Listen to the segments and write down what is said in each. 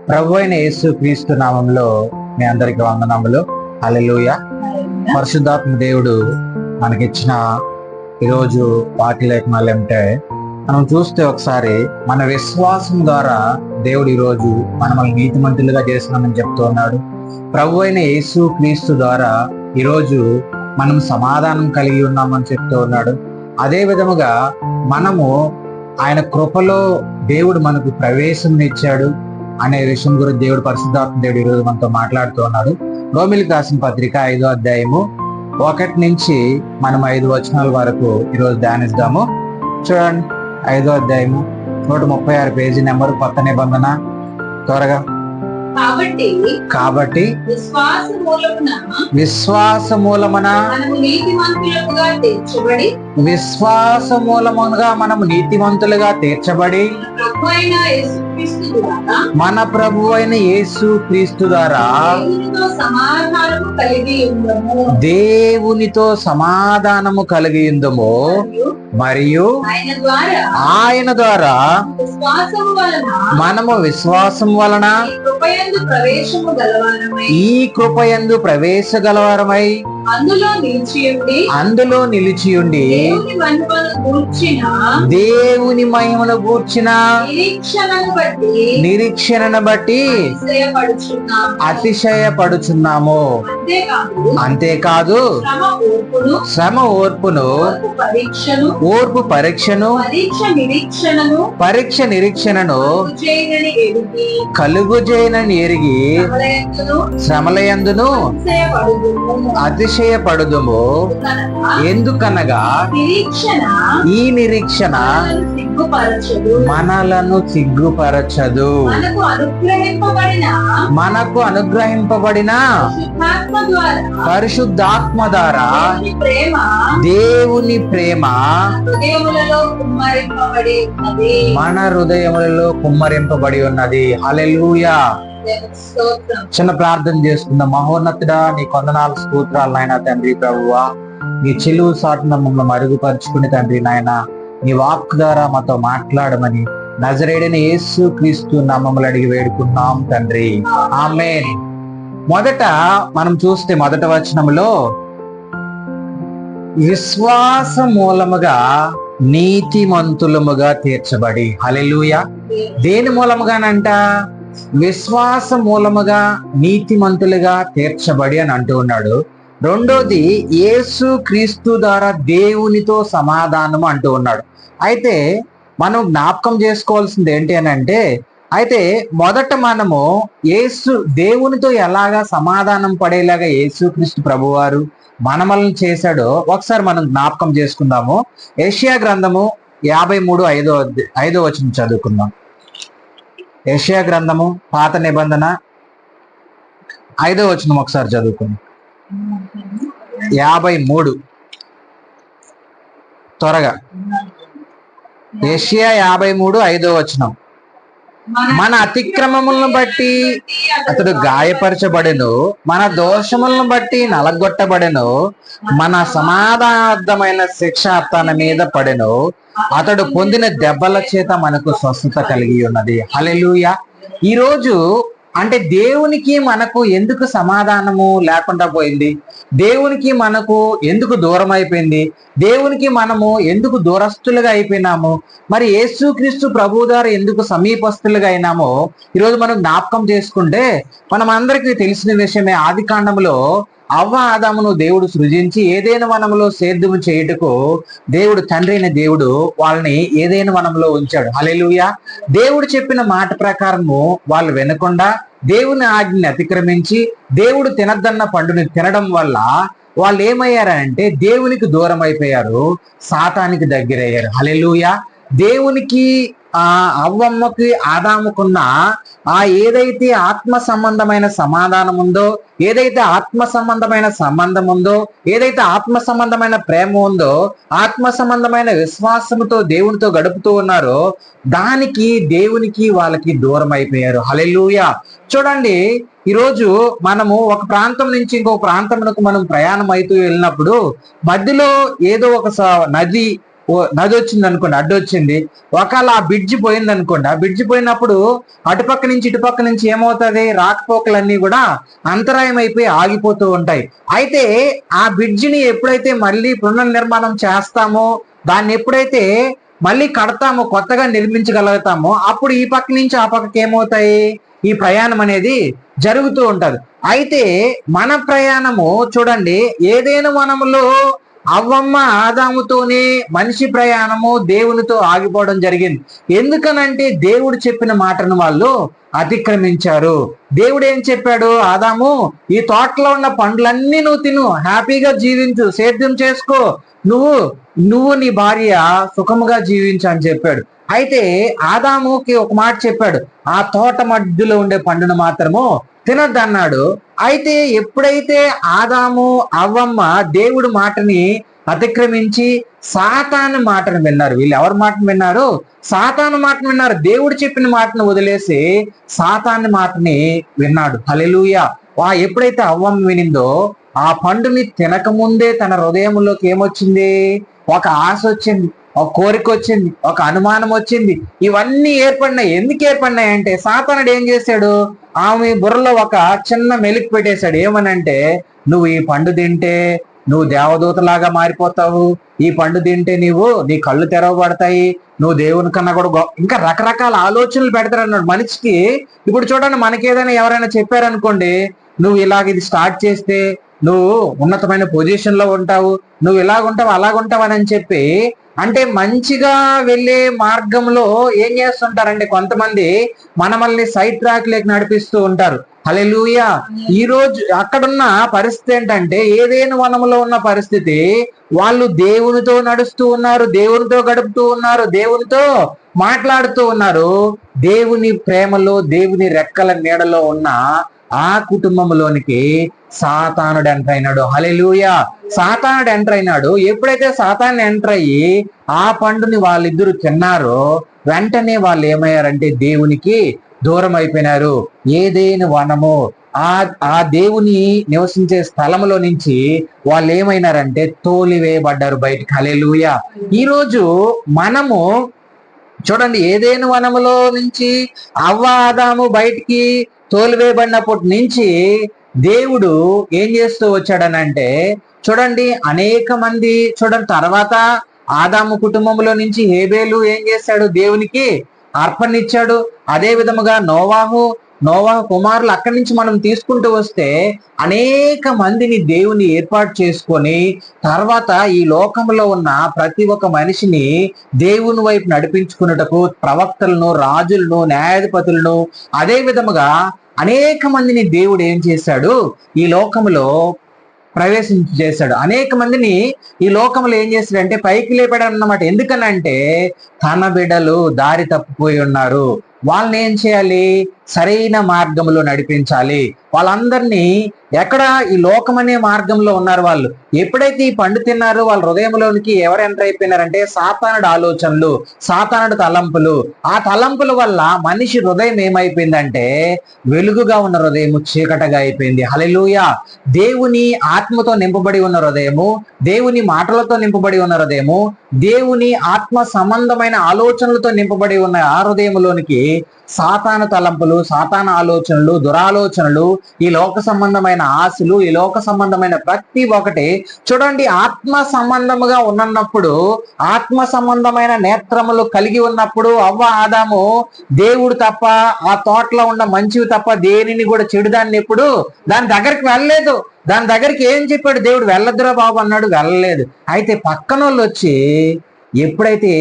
ప్రభు అయిన యేసు క్రీస్తు నామంలో మీ అందరికి వందనములు. హల్లెలూయా. పరిశుద్ధాత్మ దేవుడు మనకిచ్చిన ఈరోజు వాక్య లేఖనాలు ఏమిటంటే, మనం చూస్తే ఒకసారి మన విశ్వాసం ద్వారా దేవుడు ఈరోజు మనల్ని నీతిమంతులుగా చేస్తున్నామని చెప్తూ ఉన్నాడు. ప్రభు అయిన యేసు క్రీస్తు ద్వారా ఈరోజు మనం సమాధానం కలిగి ఉన్నామని చెప్తూ ఉన్నాడు. అదే విధముగా మనము ఆయన కృపలో దేవుడు మనకు ప్రవేశం ఇచ్చాడు అనే విషయం గురించి దేవుడు పరిశుద్ధాత్మ దేవుడు ఈరోజు మనతో మాట్లాడుతూ ఉన్నాడు. రోమిలికి రాసిన పత్రిక 5వ అధ్యాయము 1 నుంచి మనం 5 వచనాల వరకు ఈరోజు ధ్యానిద్దాము. చూడండి, 5వ అధ్యాయము 136 పేజీ నెంబరు, కొత్త నిబంధన. త్వరగా. కాబట్టి విశ్వాస మూలమున మనము నీతిమంతులుగా తీర్చబడి మన ప్రభు అయిన యేసు క్రీస్తు ద్వారా దేవునితో సమాధానము కలిగి ఉందము. మరియు ఆయన ద్వారా మనము విశ్వాసం వలన ఈ కృపయందు ప్రవేశగలవారమై అందులో నిలిచియుండి దేవుని మహిమను గూర్చిన నిరీక్షణను బట్టి అతిశయపడుచున్నాము. అంతేకాదు శ్రమ ఓర్పును, ఓర్పు పరీక్షను, పరీక్ష నిరీక్షణను కలుగుజేయనని ఎరిగి శ్రమలయందును అతిశయపడుదుము. ఎందుకనగా ఈ నిరీక్షణ మనలను సిగ్గుపరచదు. మనకు అనుగ్రహింపబడిన పరిశుద్ధాత్మ ద్వారా దేవుని ప్రేమ మన హృదయములలో కుమ్మరింపబడి ఉన్నది. హల్లెలూయా. చిన్న ప్రార్థన చేసుకుందాం. మహోన్నతుడా, నీ కొందనాలు స్తోత్రాలు నాయన తండ్రి. ప్రభువా, నీ చెలువు సాటున మమ్మల్ని మరుగుపరుచుకుని తండ్రి నాయన, నీ వాక్ ద్వారా మాతో మాట్లాడమని నజరేయుడైన యేసు క్రీస్తు నామములో అడిగి వేడుకున్నాం తండ్రి. ఆమేన్. మొదట మనం చూస్తే మొదటి వచనములో విశ్వాస మూలముగా నీతిమంతులముగా తీర్చబడి. హల్లెలూయా. దేని మూలముగానంట? విశ్వాస మూలముగా నీతిమంతులుగా తీర్చబడి అని అంటూ ఉన్నాడు. రెండోది యేసు క్రీస్తు ద్వారా దేవునితో సమాధానము అంటూ ఉన్నాడు. అయితే మనం జ్ఞాపకం చేసుకోవాల్సింది ఏంటి అని అంటే, అయితే మొదట మనము దేవునితో ఎలాగా సమాధానం పడేలాగా యేసు క్రీస్తు ప్రభువారు మనమల్ని చేశాడో ఒకసారి మనం జ్ఞాపకం చేసుకుందాము. యెషయా గ్రంథము 53:5 వచనం చదువుకుందాం. యెషయా గ్రంథము పాత నిబంధన 5వ వచనం ఒకసారి చదువుకుందాం. 53 త్వరగా. యెషయా 53:5 వచనం. మన అతిక్రమములను బట్టి అతడు గాయపరచబడెను, మన దోషములను బట్టి నలగొట్టబడెను, మన సమాధానార్థమైన శిక్ష తన మీద పడెను, అతడు పొందిన దెబ్బల చేత మనకు స్వస్థత కలిగి ఉన్నది. హల్లెలూయా. ఈరోజు అంటే దేవునికి మనకు ఎందుకు సమాధానము లేకుండా పోయింది? దేవునికి మనకు ఎందుకు దూరం అయిపోయింది? దేవునికి మనము ఎందుకు దూరస్తులుగా అయిపోయినాము? మరి యేసుక్రీస్తు ప్రభు ద్వారా ఎందుకు సమీపస్తులుగా అయినామో ఈరోజు మనం జ్ఞాపకం చేసుకుంటే మనం అందరికీ తెలిసిన విషయమే. ఆది కాండములో అవ్వ ఆదామును దేవుడు సృజించి ఏదైనా వనములో సేద్యము చేయుటకు దేవుడు, తండ్రి అయిన దేవుడు వాళ్ళని ఏదైనా వనంలో ఉంచాడు. హల్లెలూయా. దేవుడు చెప్పిన మాట ప్రకారము వాళ్ళు వినకుండా దేవుని ఆజ్ఞని అతిక్రమించి దేవుడు తినద్దన్న పండుని తినడం వల్ల వాళ్ళు ఏమయ్యారంటే దేవునికి దూరం అయిపోయారు, సాతానికి దగ్గరయ్యారు. హల్లెలూయా. దేవునికి అవ్వమ్మకి ఆదాముకున్న ఏదైతే ఆత్మ సంబంధమైన సమాధానం ఉందో, ఏదైతే ఆత్మ సంబంధమైన సంబంధం ఉందో, ఏదైతే ఆత్మ సంబంధమైన ప్రేమ ఉందో, ఆత్మ సంబంధమైన విశ్వాసంతో దేవునితో గడుపుతూ ఉన్నారో దానికి దేవునికి వాళ్ళకి దూరం అయిపోయారు. హల్లెలూయా. చూడండి, ఈరోజు మనము ఒక ప్రాంతం నుంచి ఇంకో ప్రాంతమునకు మనం ప్రయాణం అవుతూ వెళ్ళినప్పుడు మధ్యలో ఏదో ఒక నది నది వచ్చింది అనుకోండి, అడ్డు వచ్చింది. ఒకవేళ ఆ బ్రిడ్జి పోయింది అనుకోండి, ఆ బ్రిడ్జి పోయినప్పుడు అటుపక్క నుంచి ఇటుపక్క నుంచి ఏమవుతుంది, రాకపోకలన్నీ కూడా అంతరాయం అయిపోయి ఆగిపోతూ ఉంటాయి. అయితే ఆ బ్రిడ్జిని ఎప్పుడైతే మళ్ళీ పునర్నిర్మాణం చేస్తామో, దాన్ని ఎప్పుడైతే మళ్ళీ కడతామో, కొత్తగా నిర్మించగలుగుతామో, అప్పుడు ఈ పక్క నుంచి ఆ పక్కకి ఏమవుతాయి, ఈ ప్రయాణం అనేది జరుగుతూ ఉంటది. అయితే మన ప్రయాణము చూడండి, ఏదైనా వనములో అవ్వమ్మ ఆదాముతోనే మనిషి ప్రయాణము దేవునితో ఆగిపోవడం జరిగింది. ఎందుకనంటే దేవుడు చెప్పిన మాటను వాళ్ళు అతిక్రమించారు. దేవుడు ఏం చెప్పాడు, ఆదాము ఈ తోటలో ఉన్న పండ్లన్నీ నువ్వు తిను, హ్యాపీగా జీవించు, సేద్యం చేసుకో, నువ్వు నువ్వు నీ భార్య సుఖముగా జీవించు అని చెప్పాడు. అయితే ఆదాముకి ఒక మాట చెప్పాడు, ఆ తోట మధ్యలో ఉండే పండును మాత్రము తినొద్దన్నాడు. అయితే ఎప్పుడైతే ఆదాము అవ్వమ్మ దేవుడి మాటని అతిక్రమించి సాతాను మాటను విన్నారు, వీళ్ళు ఎవరి మాటను విన్నారు, సాతాను మాటను విన్నారు. దేవుడు చెప్పిన మాటను వదిలేసి సాతాను మాటని విన్నాడు. హల్లెలూయా. ఎప్పుడైతే అవ్వమ్మ వినిందో, ఆ పండుని తినకముందే తన హృదయంలోకి ఏమొచ్చింది, ఒక ఆశ వచ్చింది, ఒక కోరిక వచ్చింది, ఒక అనుమానం వచ్చింది. ఇవన్నీ ఏర్పడినాయి. ఎందుకు ఏర్పడినాయి అంటే, సాతానుడు ఏం చేశాడు, ఆమె బుర్రలో ఒక చిన్న మెలికి పెట్టేశాడు. ఏమనంటే, నువ్వు ఈ పండు తింటే నువ్వు దేవదూతలాగా మారిపోతావు, ఈ పండు తింటే నీ కళ్ళు తెరవబడతాయి, నువ్వు దేవుని కన్నా కూడా ఇంకా రకరకాల ఆలోచనలు పెడతారు అన్నాడు మనిషికి. ఇప్పుడు చూడండి, మనకేదైనా ఎవరైనా చెప్పారనుకోండి, నువ్వు ఇలాగ ఇది స్టార్ట్ చేస్తే నువ్వు ఉన్నతమైన పొజిషన్ లో ఉంటావు, నువ్వు ఇలాగుంటావు అలాగుంటావు అని చెప్పి, అంటే మంచిగా వెళ్ళే మార్గంలో ఏం చేస్తుంటారంటే కొంతమంది మనల్ని సైడ్ ట్రాక్ లేక నడిపిస్తూ ఉంటారు. హల్లెలూయా. ఈ రోజు అక్కడున్న పరిస్థితి ఏంటంటే, ఏదైనా వనంలో ఉన్న పరిస్థితి, వాళ్ళు దేవునితో నడుస్తూ ఉన్నారు, దేవునితో గడుపుతూ ఉన్నారు, దేవునితో మాట్లాడుతూ ఉన్నారు. దేవుని ప్రేమలో, దేవుని రెక్కల నీడలో ఉన్న ఆ కుటుంబంలోనికి సాతానుడు ఎంటర్ అయినాడు. హల్లెలూయా. సాతానుడు ఎంటర్ అయినాడు. ఎప్పుడైతే సాతాను ఎంటర్ అయ్యి ఆ పండుని వాళ్ళిద్దరూ తిన్నారో, వెంటనే వాళ్ళు ఏమయ్యారంటే దేవునికి దూరం అయిపోయినారు. ఏదైనా వనము, ఆ దేవుని నివసించే స్థలంలో నుంచి వాళ్ళు ఏమైనారంటే తోలివేయబడ్డారు బయటికి. హల్లెలూయా. ఈరోజు మనము చూడండి, ఏదైనా వనములో నుంచి అవ్వ ఆదాము బయటికి తోలివేయబడినప్పటి నుంచి దేవుడు ఏం చేస్తూ వచ్చాడనంటే, చూడండి అనేక మంది, చూడండి తర్వాత ఆదాము కుటుంబంలో నుంచి హేబేలు ఏం చేశాడు, దేవునికి అర్పణిచ్చాడు. అదే విధముగా నోవాహు కుమారులు, అక్కడి నుంచి మనం తీసుకుంటూ వస్తే అనేక మందిని దేవుని ఏర్పాటు చేసుకొని, తర్వాత ఈ లోకంలో ఉన్న ప్రతి ఒక్క మనిషిని దేవుని వైపు నడిపించుకున్నటకు ప్రవక్తలను, రాజులను, న్యాయాధిపతులను, అదే విధముగా అనేక మందిని దేవుడు ఏం చేశాడు, ఈ లోకంలో చేశాడు. అనేక మందిని ఈ లోకంలో ఏం చేశాడంటే పైకి లేపాడు అన్నమాట. ఎందుకనంటే తన బిడ్డలు దారి తప్పిపోయి ఉన్నారు, వాళ్ళని ఏం చేయాలి, సరైన మార్గంలో నడిపించాలి. వాళ్ళందరినీ ఎక్కడ, ఈ లోకం అనే మార్గంలో ఉన్నారు వాళ్ళు. ఎప్పుడైతే ఈ పండు తిన్నారో వాళ్ళ హృదయంలోనికి ఎవరు ఎంటర్ అయిపోయినారంటే సాతానుడు ఆలోచనలు, సాతానుడు తలంపులు. ఆ తలంపుల వల్ల మనిషి హృదయం ఏమైపోయిందంటే వెలుగుగా ఉన్న హృదయము చీకటగా అయిపోయింది. హల్లెలూయా. దేవుని ఆత్మతో నింపబడి ఉన్న హృదయము, దేవుని మాటలతో నింపబడి ఉన్న హృదయము, దేవుని ఆత్మ సంబంధమైన ఆలోచనలతో నింపబడి ఉన్న ఆ హృదయంలోనికి సాతాను తలంపులు, సాతాను ఆలోచనలు, దురాలోచనలు, ఈ లోక సంబంధమైన ఆశలు, ఈ లోక సంబంధమైన ప్రతి ఒక్కటి చూడండి, ఆత్మ సంబంధముగా ఉన్నప్పుడు, ఆత్మ సంబంధమైన నేత్రములు కలిగి ఉన్నప్పుడు అవ్వ ఆదాము దేవుడు తప్ప, ఆ తోటలో ఉన్న మంచివి తప్ప దేనిని కూడా, చెడుదాన్ని ఎప్పుడు దాని దగ్గరికి వెళ్ళలేదు. దాని దగ్గరికి ఏం చెప్పాడు దేవుడు, వెళ్ళొద్దురా బాబు అన్నాడు, వెళ్ళలేదు. అయితే పక్కనోళ్ళు వచ్చి ఎప్పుడైతే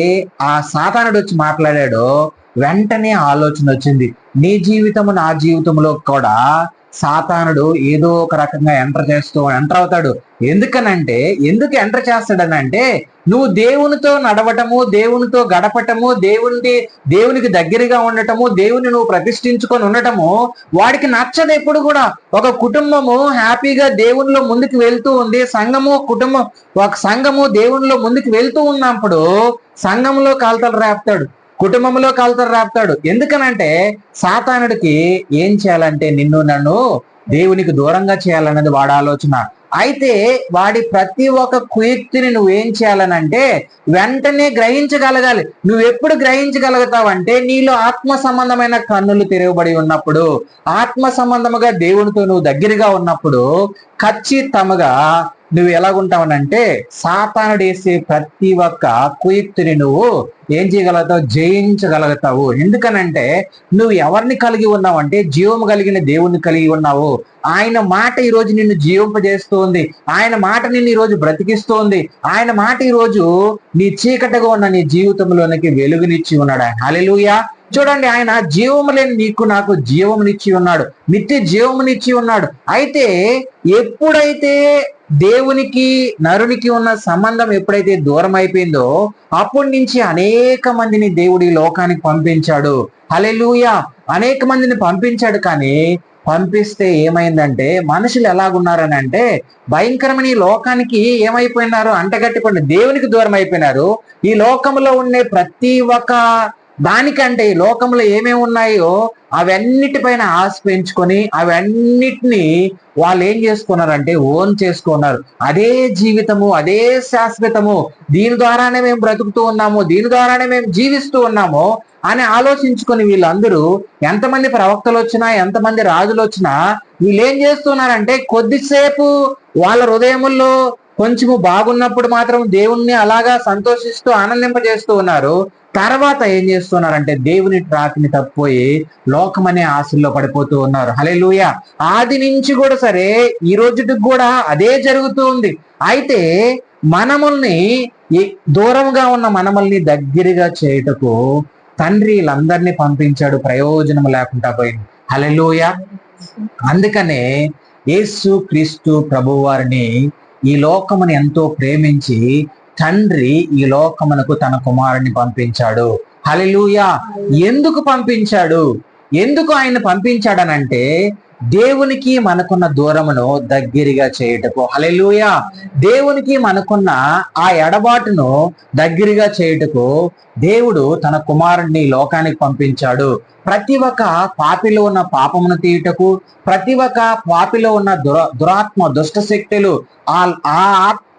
ఆ సాతానుడు వచ్చి మాట్లాడాడో వెంటనే ఆలోచన వచ్చింది, నీ జీవితము నా జీవితంలో కూడా సాతానుడు ఏదో ఒక రకంగా ఎంటర్ అవుతాడు. ఎందుకు ఎంటర్ చేస్తాడనంటే, నువ్వు దేవునితో నడవటము, దేవునితో గడపటము, దేవునికి దగ్గరగా ఉండటము, దేవుని నువ్వు ప్రతిష్ఠించుకొని ఉండటము వాడికి నచ్చదు. ఎప్పుడు కూడా ఒక కుటుంబము హ్యాపీగా దేవునిలో ముందుకు వెళ్తూ ఉంది, ఒక సంఘము దేవునిలో ముందుకు వెళ్తూ ఉన్నప్పుడు సంఘంలో కాల్తలు రేపుతాడు, కుటుంబంలో కాల్తలు రేపుతాడు. ఎందుకనంటే సాతానుడికి ఏం చేయాలంటే నిన్ను నన్ను దేవునికి దూరంగా చేయాలన్నది వాడి ఆలోచన. అయితే వాడి ప్రతి ఒక్క కుయుక్తిని నువ్వేం చేయాలనంటే వెంటనే గ్రహించగలగాలి. నువ్వు ఎప్పుడు గ్రహించగలుగుతావంటే నీలో ఆత్మ సంబంధమైన కన్నులు తెరవబడి ఉన్నప్పుడు, ఆత్మ సంబంధముగా దేవునితో నువ్వు దగ్గరగా ఉన్నప్పుడు ఖచ్చితంగా నువ్వు ఎలాగుంటావనంటే సాతానుడు వేసే ప్రతి ఒక్క కుయుక్తిని నువ్వు ఏం చేయగలుగుతావు? జయించగలుగుతావు. ఎందుకనంటే నువ్వు ఎవరిని కలిగి ఉన్నావంటే జీవము కలిగిన దేవుణ్ణి కలిగి ఉన్నావు. ఆయన మాట ఈరోజు నిన్ను జీవింపజేస్తుంది. ఆయన మాట నిన్ను ఈరోజు బ్రతికిస్తోంది. ఆయన మాట ఈరోజు నీ చీకటిగా ఉన్న నీ జీవితంలోనికి వెలుగునిచ్చి ఉన్నాడు. హల్లెలూయా. చూడండి, ఆయన జీవము లేని నీకు నాకు జీవమునిచ్చి ఉన్నాడు, నిత్య జీవమునిచ్చి ఉన్నాడు. అయితే ఎప్పుడైతే దేవునికి నరునికి ఉన్న సంబంధం ఎప్పుడైతే దూరం అయిపోయిందో అప్పటి నుంచి అనేక మందిని దేవుడి లోకానికి పంపించాడు. హల్లెలూయా. అనేక మందిని పంపించాడు. కానీ పంపిస్తే ఏమైందంటే మనుషులు ఎలాగున్నారని అంటే భయంకరమైన ఈ లోకానికి ఏమైపోయినారు? అంటగట్టిపోయిన దేవునికి దూరం అయిపోయినారు. ఈ లోకంలో ఉండే ప్రతి ఒక్క దానికంటే ఈ లోకంలో ఏమేమి ఉన్నాయో అవన్నిటిపైన ఆశ పెంచుకొని అవన్నిటిని వాళ్ళు ఏం చేసుకున్నారంటే ఓన్ చేసుకున్నారు. అదే జీవితము, అదే శాశ్వతము, దీని ద్వారానే మేము బ్రతుకుతూ ఉన్నాము, దీని ద్వారానే మేము జీవిస్తూ ఉన్నాము అని ఆలోచించుకొని వీళ్ళందరూ ఎంతమంది ప్రవక్తలు వచ్చినా ఎంతమంది రాజులు వచ్చినా వీళ్ళు ఏం చేస్తున్నారంటే కొద్దిసేపు వాళ్ళ హృదయముల్లో కొంచెము బాగున్నప్పుడు మాత్రం దేవుణ్ణి అలాగా సంతోషిస్తూ ఆనందింపజేస్తూ ఉన్నారు. తర్వాత ఏం చేస్తున్నారంటే దేవుని ట్రాక్ని తప్పిపోయి లోకమనే ఆశల్లో పడిపోతూ ఉన్నారు. హల్లెలూయా. ఆది నుంచి కూడా సరే ఈ రోజుకి కూడా అదే జరుగుతూ ఉంది. అయితే మనముల్ని దూరంగా ఉన్న మనమల్ని దగ్గరగా చేయుటకు తండ్రి వీళ్ళందరినీ పంపించాడు. ప్రయోజనం లేకుండా పోయింది. హల్లెలూయా. అందుకనే యేసు క్రీస్తు ప్రభువారిని ఈ లోకముని ఎంతో ప్రేమించి తండ్రి ఈ లోకమునకు తన కుమారుని పంపించాడు. హల్లెలూయా. ఎందుకు పంపించాడు? ఎందుకు ఆయన పంపించాడనంటే దేవునికి మనకున్న దూరమును దగ్గరగా చేయుటకు. హల్లెలూయా. దేవునికి మనకున్న ఆ ఎడబాటును దగ్గరగా చేయుటకు దేవుడు తన కుమారుణ్ణి లోకానికి పంపించాడు. ప్రతి ఒక్క పాపిలో ఉన్న పాపమును తీయుటకు, ప్రతి ఒక్క పాపిలో ఉన్న దురాత్మ దుష్ట శక్తులు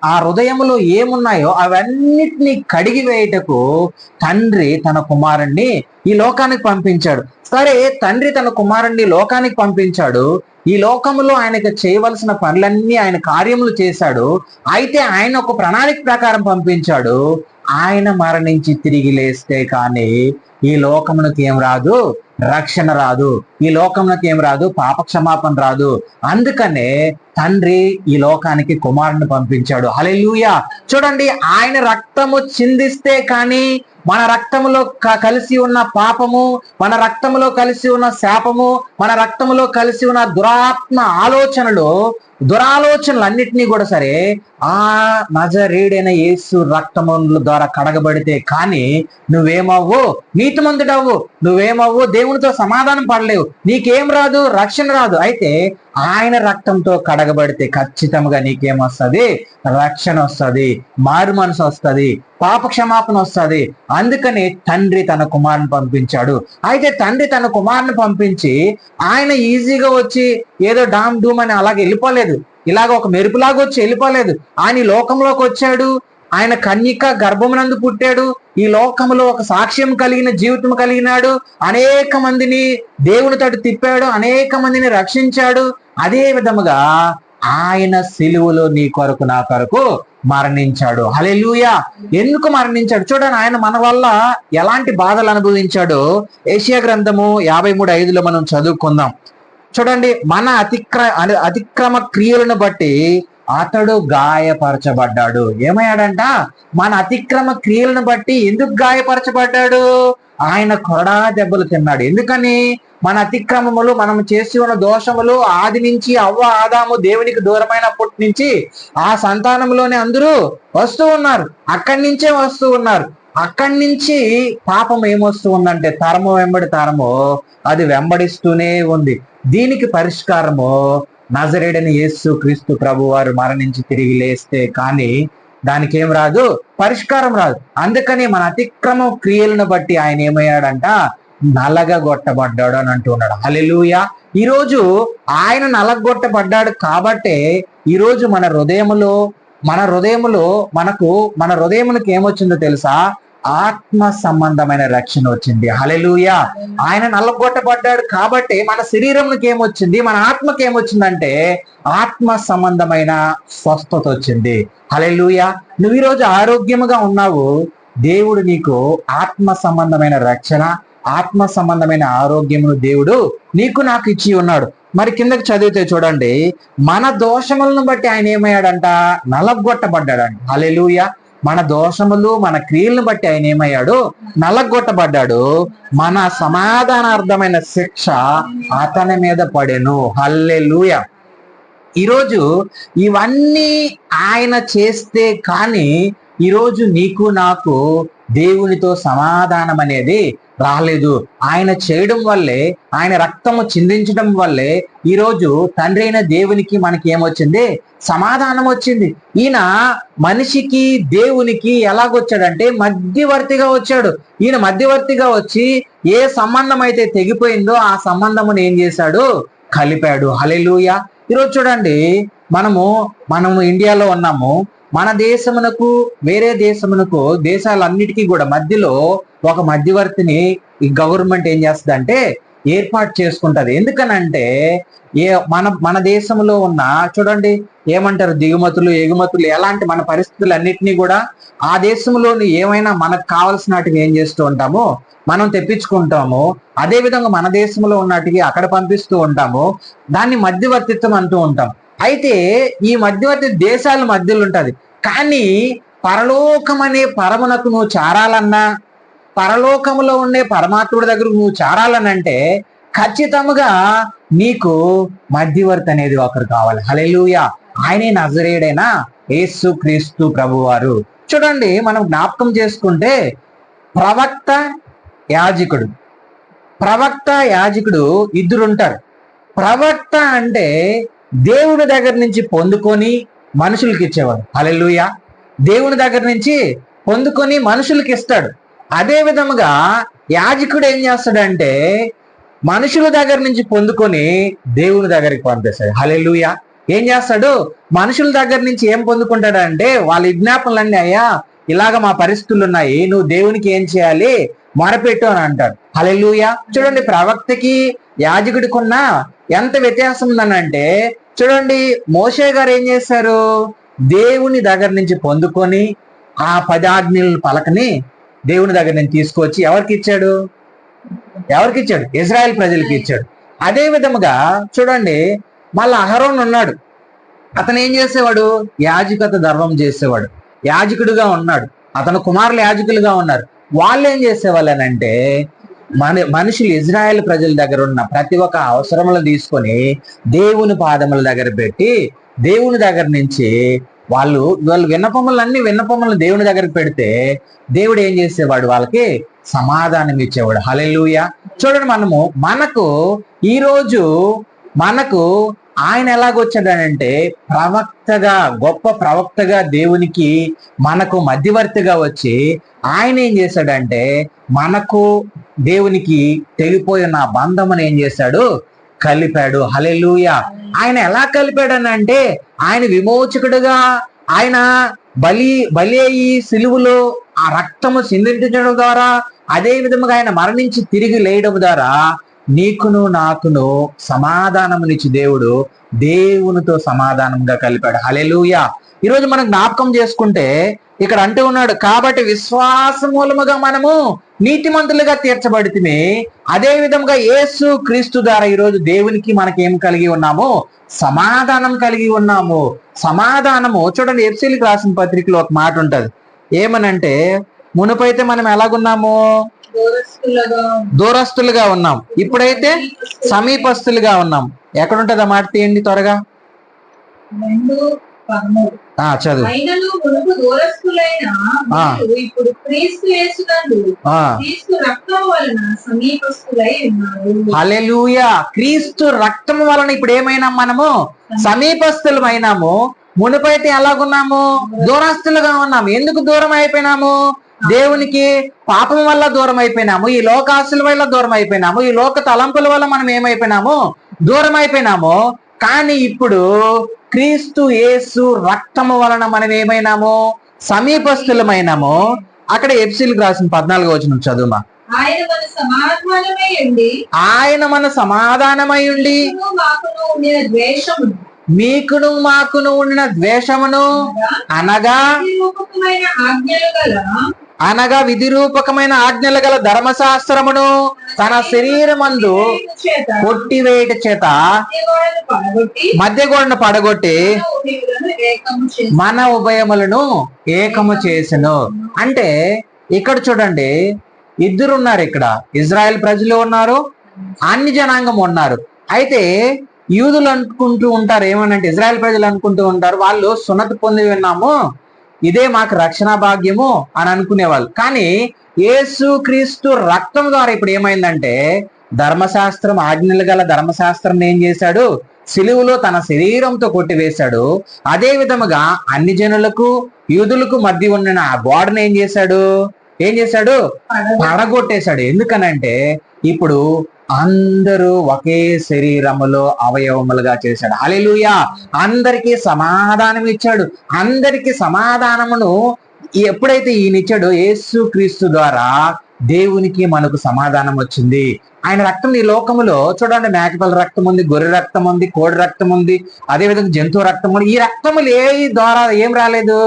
ఆ హృదయములో ఏమున్నాయో అవన్నిటిని కడిగి వేయుటకు తండ్రి తన కుమారుణ్ణి ఈ లోకానికి పంపించాడు. సరే, తండ్రి తన కుమారుణ్ణి లోకానికి పంపించాడు. ఈ లోకములో ఆయనకు చేయవలసిన పనులన్నీ ఆయన కార్యములు చేశాడు. అయితే ఆయన ఒక ప్రణాళిక ప్రకారం పంపించాడు. ఆయన మరణించి తిరిగి లేస్తే కానీ ఈ లోకమునకు ఏం రాదు? రక్షణ రాదు. ఈ లోకమునకు ఏం రాదు? పాప క్షమాపణ రాదు. అందుకనే తండ్రి ఈ లోకానికి కుమారుని పంపించాడు. హల్లెలూయా. చూడండి, ఆయన రక్తము చిందిస్తే కానీ మన రక్తములో కలిసి ఉన్న పాపము, మన రక్తములో కలిసి ఉన్న శాపము, మన రక్తములో కలిసి ఉన్న దురాలోచనలు అన్నిటినీ కూడా సరే ఆ నజరేయుడైన యేసు రక్తముల ద్వారా కడగబడితే కానీ నువ్వేమవ్వు? నీతిమంతుడవ్వు. నువ్వేమవ్వు? దేవునితో సమాధానం పడలేవు. నీకేం రాదు? రక్షణ రాదు. అయితే ఆయన రక్తంతో కడగబడితే ఖచ్చితంగా నీకేమొస్తుంది? రక్షణ వస్తుంది, మారు మనసు వస్తుంది, పాప క్షమాపణ వస్తుంది. అందుకని తండ్రి తన కుమారుని పంపించాడు. అయితే తండ్రి తన కుమారుని పంపించి ఆయన ఈజీగా వచ్చి ఏదో డామ్ డూమ్ అని అలాగే వెళ్ళిపోలేదు. ఇలాగ ఒక మెరుపులాగా వచ్చి వెళ్ళిపోలేదు. ఆయన ఈ లోకంలోకి వచ్చాడు. ఆయన కన్యక గర్భమునందు పుట్టాడు. ఈ లోకంలో ఒక సాక్ష్యం కలిగిన జీవితం కలిగినాడు. అనేక మందిని దేవుని తోటి తిప్పాడు, అనేక మందిని రక్షించాడు. అదే విధముగా ఆయన సిలువలో నీ కొరకు నా కొరకు మరణించాడు. హల్లెలూయా. ఎందుకు మరణించాడు? చూడండి, ఆయన మన వల్ల ఎలాంటి బాధలు అనుభవించాడో యెషయా గ్రంథము 53:5 మనం చదువుకుందాం. చూడండి, మన అతిక్రమ క్రియలను బట్టి అతడు గాయపరచబడ్డాడు. ఏమయ్యాడంట? మన అతిక్రమ క్రియలను బట్టి ఎందుకు గాయపరచబడ్డాడు? ఆయన కొరడా దెబ్బలు తిన్నాడు. ఎందుకని? మన అతిక్రమములు, మనం చేసి ఉన్న దోషములు ఆది నుంచి అవ్వ ఆదాము దేవునికి దూరమైనప్పటి నుంచి ఆ సంతానంలోనే అందరూ వస్తూ ఉన్నారు. అక్కడి నుంచే వస్తూ ఉన్నారు. అక్కడి నుంచి పాపం ఏమొస్తూ ఉందంటే తరము వెంబడి తరము అది వెంబడిస్తూనే ఉంది. దీనికి పరిష్కారము నజరేయుడైన యేసు క్రీస్తు ప్రభు వారు మరణించి తిరిగి లేస్తే కానీ దానికి ఏం రాదు? పరిష్కారం రాదు. అందుకని మన అతిక్రమ క్రియలను బట్టి ఆయన ఏమయ్యాడంట? నలగగొట్టబడ్డాడు అని అంటున్నాడు. హల్లెలూయా. ఈరోజు ఆయన నలగొట్టబడ్డాడు కాబట్టే ఈరోజు మన హృదయములో మన హృదయమునికి ఏమొచ్చిందో తెలుసా? ఆత్మ సంబంధమైన రక్షణ వచ్చింది. హల్లెలూయా. ఆయన నల్లగొట్టబడ్డాడు కాబట్టి మన శరీరంకి ఏమొచ్చింది, మన ఆత్మకి ఏమొచ్చిందంటే ఆత్మ సంబంధమైన స్వస్థత వచ్చింది. హల్లెలూయా. నువ్వు ఈరోజు ఆరోగ్యముగా ఉన్నావు. దేవుడు నీకు ఆత్మ సంబంధమైన రక్షణ, ఆత్మ సంబంధమైన ఆరోగ్యమును దేవుడు నీకు నాకు ఇచ్చి ఉన్నాడు. మరి కిందకి చదివితే చూడండి, మన దోషములను బట్టి ఆయన ఏమయ్యాడంట? నలగొట్టబడ్డాడంట. హల్లెలూయా. మన దోషములు, మన క్రియలను బట్టి ఆయన ఏమయ్యాడు? నలగొట్టబడ్డాడు. మన సమాధానార్థమైన శిక్ష అతని మీద పడెను. హల్లెలూయా. ఈరోజు ఇవన్నీ ఆయన చేస్తే కానీ ఈరోజు నీకు నాకు దేవునితో సమాధానం అనేది రాలేదు. ఆయన చేయడం వల్లే, ఆయన రక్తము చిందించడం వల్లే ఈరోజు తండ్రి అయిన దేవునికి మనకి ఏమొచ్చింది? సమాధానం వచ్చింది. ఈయన మనిషికి దేవునికి ఎలాగొచ్చాడంటే మధ్యవర్తిగా వచ్చాడు. ఈయన మధ్యవర్తిగా వచ్చి ఏ సంబంధం అయితే తెగిపోయిందో ఆ సంబంధమును ఏం చేశాడు? కలిపాడు. హల్లెలూయా. ఈరోజు చూడండి, మనము ఇండియాలో ఉన్నాము. మన దేశమునకు వేరే దేశాలన్నిటికీ కూడా మధ్యలో ఒక మధ్యవర్తిని ఈ గవర్నమెంట్ ఏం చేస్తుంది అంటే ఏర్పాటు చేసుకుంటది. ఎందుకనంటే మన దేశంలో ఉన్న చూడండి ఏమంటారు, దిగుమతులు ఎగుమతులు ఎలాంటి మన పరిస్థితులన్నిటినీ కూడా ఆ దేశంలోని ఏమైనా మనకు కావాల్సినటివి ఏం చేస్తూ ఉంటామో మనం తెప్పించుకుంటాము. అదే విధంగా మన దేశంలో ఉన్నటివి అక్కడ పంపిస్తూ ఉంటాము. దాన్ని మధ్యవర్తిత్వం అంటూ ఉంటాం. అయితే ఈ మధ్యవర్తి దేశాల మధ్యలో ఉంటది. కానీ పరలోకం అనే పరమునకు నువ్వు చేరాలన్నా, పరలోకములో ఉండే పరమాత్ముడి దగ్గర నువ్వు చేరాలనంటే ఖచ్చితంగా నీకు మధ్యవర్తి అనేది ఒకరు కావాలి. హల్లెలూయా. ఆయనే నజరేయుడైన యేసు క్రీస్తు ప్రభువారు. చూడండి, మనం జ్ఞాపకం చేసుకుంటే ప్రవక్త యాజకుడు ఇద్దరు ఉంటారు. ప్రవక్త అంటే దేవుని దగ్గర నుంచి పొందుకొని మనుషులకి ఇచ్చేవాడు. హల్లెలూయా. దేవుని దగ్గర నుంచి పొందుకొని మనుషులకి ఇస్తాడు. అదే విధముగా యాజకుడు ఏం చేస్తాడంటే మనుషుల దగ్గర నుంచి పొందుకొని దేవుని దగ్గరికి పంపిస్తాడు. హల్లెలూయా. ఏం చేస్తాడు? మనుషుల దగ్గర నుంచి ఏం పొందుకుంటాడంటే వాళ్ళ విజ్ఞాపనలన్నీ, అయ్యా ఇలాగ మా పరిస్థితులు ఉన్నాయి, నువ్వు దేవునికి ఏం చేయాలి? మొరపెట్టు అని అంటాడు. హల్లెలూయా. చూడండి, ప్రవక్తకి యాజకుడికున్న ఎంత వ్యత్యాసం ఉందనంటే చూడండి, మోషే గారు ఏం చేశారు? దేవుని దగ్గర నుంచి పొందుకొని ఆ 10 ఆజ్ఞల పలకని దేవుని దగ్గర నుంచి తీసుకొచ్చి ఎవరికి ఇచ్చాడు? ఇజ్రాయెల్ ప్రజలకి ఇచ్చాడు. అదే విధముగా చూడండి, మళ్ళా అహరోన్ ఉన్నాడు. అతను ఏం చేసేవాడు? యాజకత ధర్మం చేసేవాడు. యాజకుడిగా ఉన్నాడు. అతను కుమారులు యాజకులుగా ఉన్నారు. వాళ్ళు ఏం చేసేవాళ్ళనంటే మనుషులు ఇజ్రాయెల్ ప్రజల దగ్గర ఉన్న ప్రతి ఒక్క అవసరములను తీసుకొని దేవుని పాదముల దగ్గర పెట్టి దేవుని దగ్గర నుంచి వాళ్ళు విన్నపములను దేవుని దగ్గర పెడితే దేవుడు ఏం చేసేవాడు? వాళ్ళకి సమాధానం ఇచ్చేవాడు. హల్లెలూయా. చూడండి, మనకు ఆయన ఎలాగొచ్చాడనంటే గొప్ప ప్రవక్తగా దేవునికి మనకు మధ్యవర్తిగా వచ్చి ఆయన ఏం చేశాడంటే మనకు దేవునికి తెగిపోయిన బంధమును ఏం చేశాడు? కలిపాడు. హల్లెలూయా. ఆయన ఎలా కలిపాడనంటే ఆయన విమోచకుడుగా, ఆయన బలి అయ్యి సిలువలో ఆ రక్తము చిందించడం ద్వారా, అదే విధముగా ఆయన మరణించి తిరిగి లేయడం ద్వారా నీకును నాకును సమాధానమునిచ్చి దేవుడు దేవునితో సమాధానంగా కలిపాడు. హల్లెలూయా. ఈరోజు మనం జ్ఞాపకం చేసుకుంటే ఇక్కడ అంటూ ఉన్నాడు, కాబట్టి విశ్వాస మూలముగా మనము నీతిమంతులుగా తీర్చబడితిమి. అదే విధంగా యేసు క్రీస్తు ద్వారా ఈరోజు దేవునికి మనకేం కలిగి ఉన్నాము? సమాధానం కలిగి ఉన్నాము. సమాధానము చూడండి, ఎఫెసీయులకు రాసిన పత్రికలో ఒక మాట ఉంటది. ఏమనంటే మునుపైతే మనం ఎలాగున్నాము? దూరస్తులుగా ఉన్నాం. ఇప్పుడైతే సమీపస్తులుగా ఉన్నాం. ఎక్కడుంటది ఆ మాట? తీయండి త్వరగా. చదువు. హల్లెలూయా. క్రీస్తు రక్తం వలన ఇప్పుడు ఏమైనా మనము సమీపస్తులమైనాము. మునుపైతే ఎలాగున్నాము? దూరస్తులుగా ఉన్నాము. ఎందుకు దూరం అయిపోయినాము? దేవునికి పాపం వల్ల దూరం అయిపోయినాము. ఈ లోకాశల వల్ల దూరం అయిపోయినాము. ఈ లోక తలంపుల వల్ల మనం ఏమైపోయినాము? దూరం అయిపోయినాము. కానీ ఇప్పుడు క్రీస్తు యేసు రక్తము వలన మనం ఏమైనాము? సమీపస్థులమైనాము. అక్కడ ఎఫెసీయులకు రాసిన 14వ వచనం చదువుమా. ఆయన మన సమాధానమై ఉండి మీకును మాకును ఉండిన ద్వేషమును అనగా విధిరూపకమైన ఆజ్ఞలు గల ధర్మశాస్త్రమును తన శరీరమందు కొట్టివేయట చేత మధ్య గోడను పడగొట్టి మన ఉభయములను ఏకము చేసెను. అంటే ఇక్కడ చూడండి, ఇద్దరు ఉన్నారు. ఇక్కడ ఇజ్రాయెల్ ప్రజలు ఉన్నారు, అన్ని జనాంగం ఉన్నారు. అయితే యూదులు అనుకుంటూ ఉంటారు ఏమనంటే, ఇజ్రాయెల్ ప్రజలు అనుకుంటూ ఉంటారు వాళ్ళు సున్నతి పొంది విన్నాము, ఇదే మాకు రక్షణ భాగ్యము అని అనుకునేవాళ్ళు. కానీ యేసు క్రీస్తు రక్తం ద్వారా ఇప్పుడు ఏమైందంటే, ధర్మశాస్త్రం, ఆజ్ఞలు గల ధర్మశాస్త్రం ఏం చేశాడు? సిలువలో తన శరీరంతో కొట్టివేశాడు. అదే విధముగా అన్ని జనులకు యూదులకు మధ్య ఉన్న ఆ గోడను ఏం చేశాడు? పడగొట్టేశాడు. ఎందుకనంటే ఇప్పుడు అందరూ ఒకే శరీరములో అవయవములుగా చేశాడు. హల్లెలూయా. అందరికీ సమాధానం ఇచ్చాడు. అందరికీ సమాధానమును ఎప్పుడైతే ఈయన ఇచ్చాడో, యేసు క్రీస్తు ద్వారా దేవునికి మనకు సమాధానం వచ్చింది. ఆయన రక్తం ఈ లోకములో చూడండి, మేకపిల్ల రక్తం ఉంది, గొర్రె రక్తం ఉంది, కోడి రక్తం ఉంది, అదే విధంగా జంతువు రక్తం ఉంది. ఈ రక్తములు ఏ ద్వారా ఏం రాలేదు?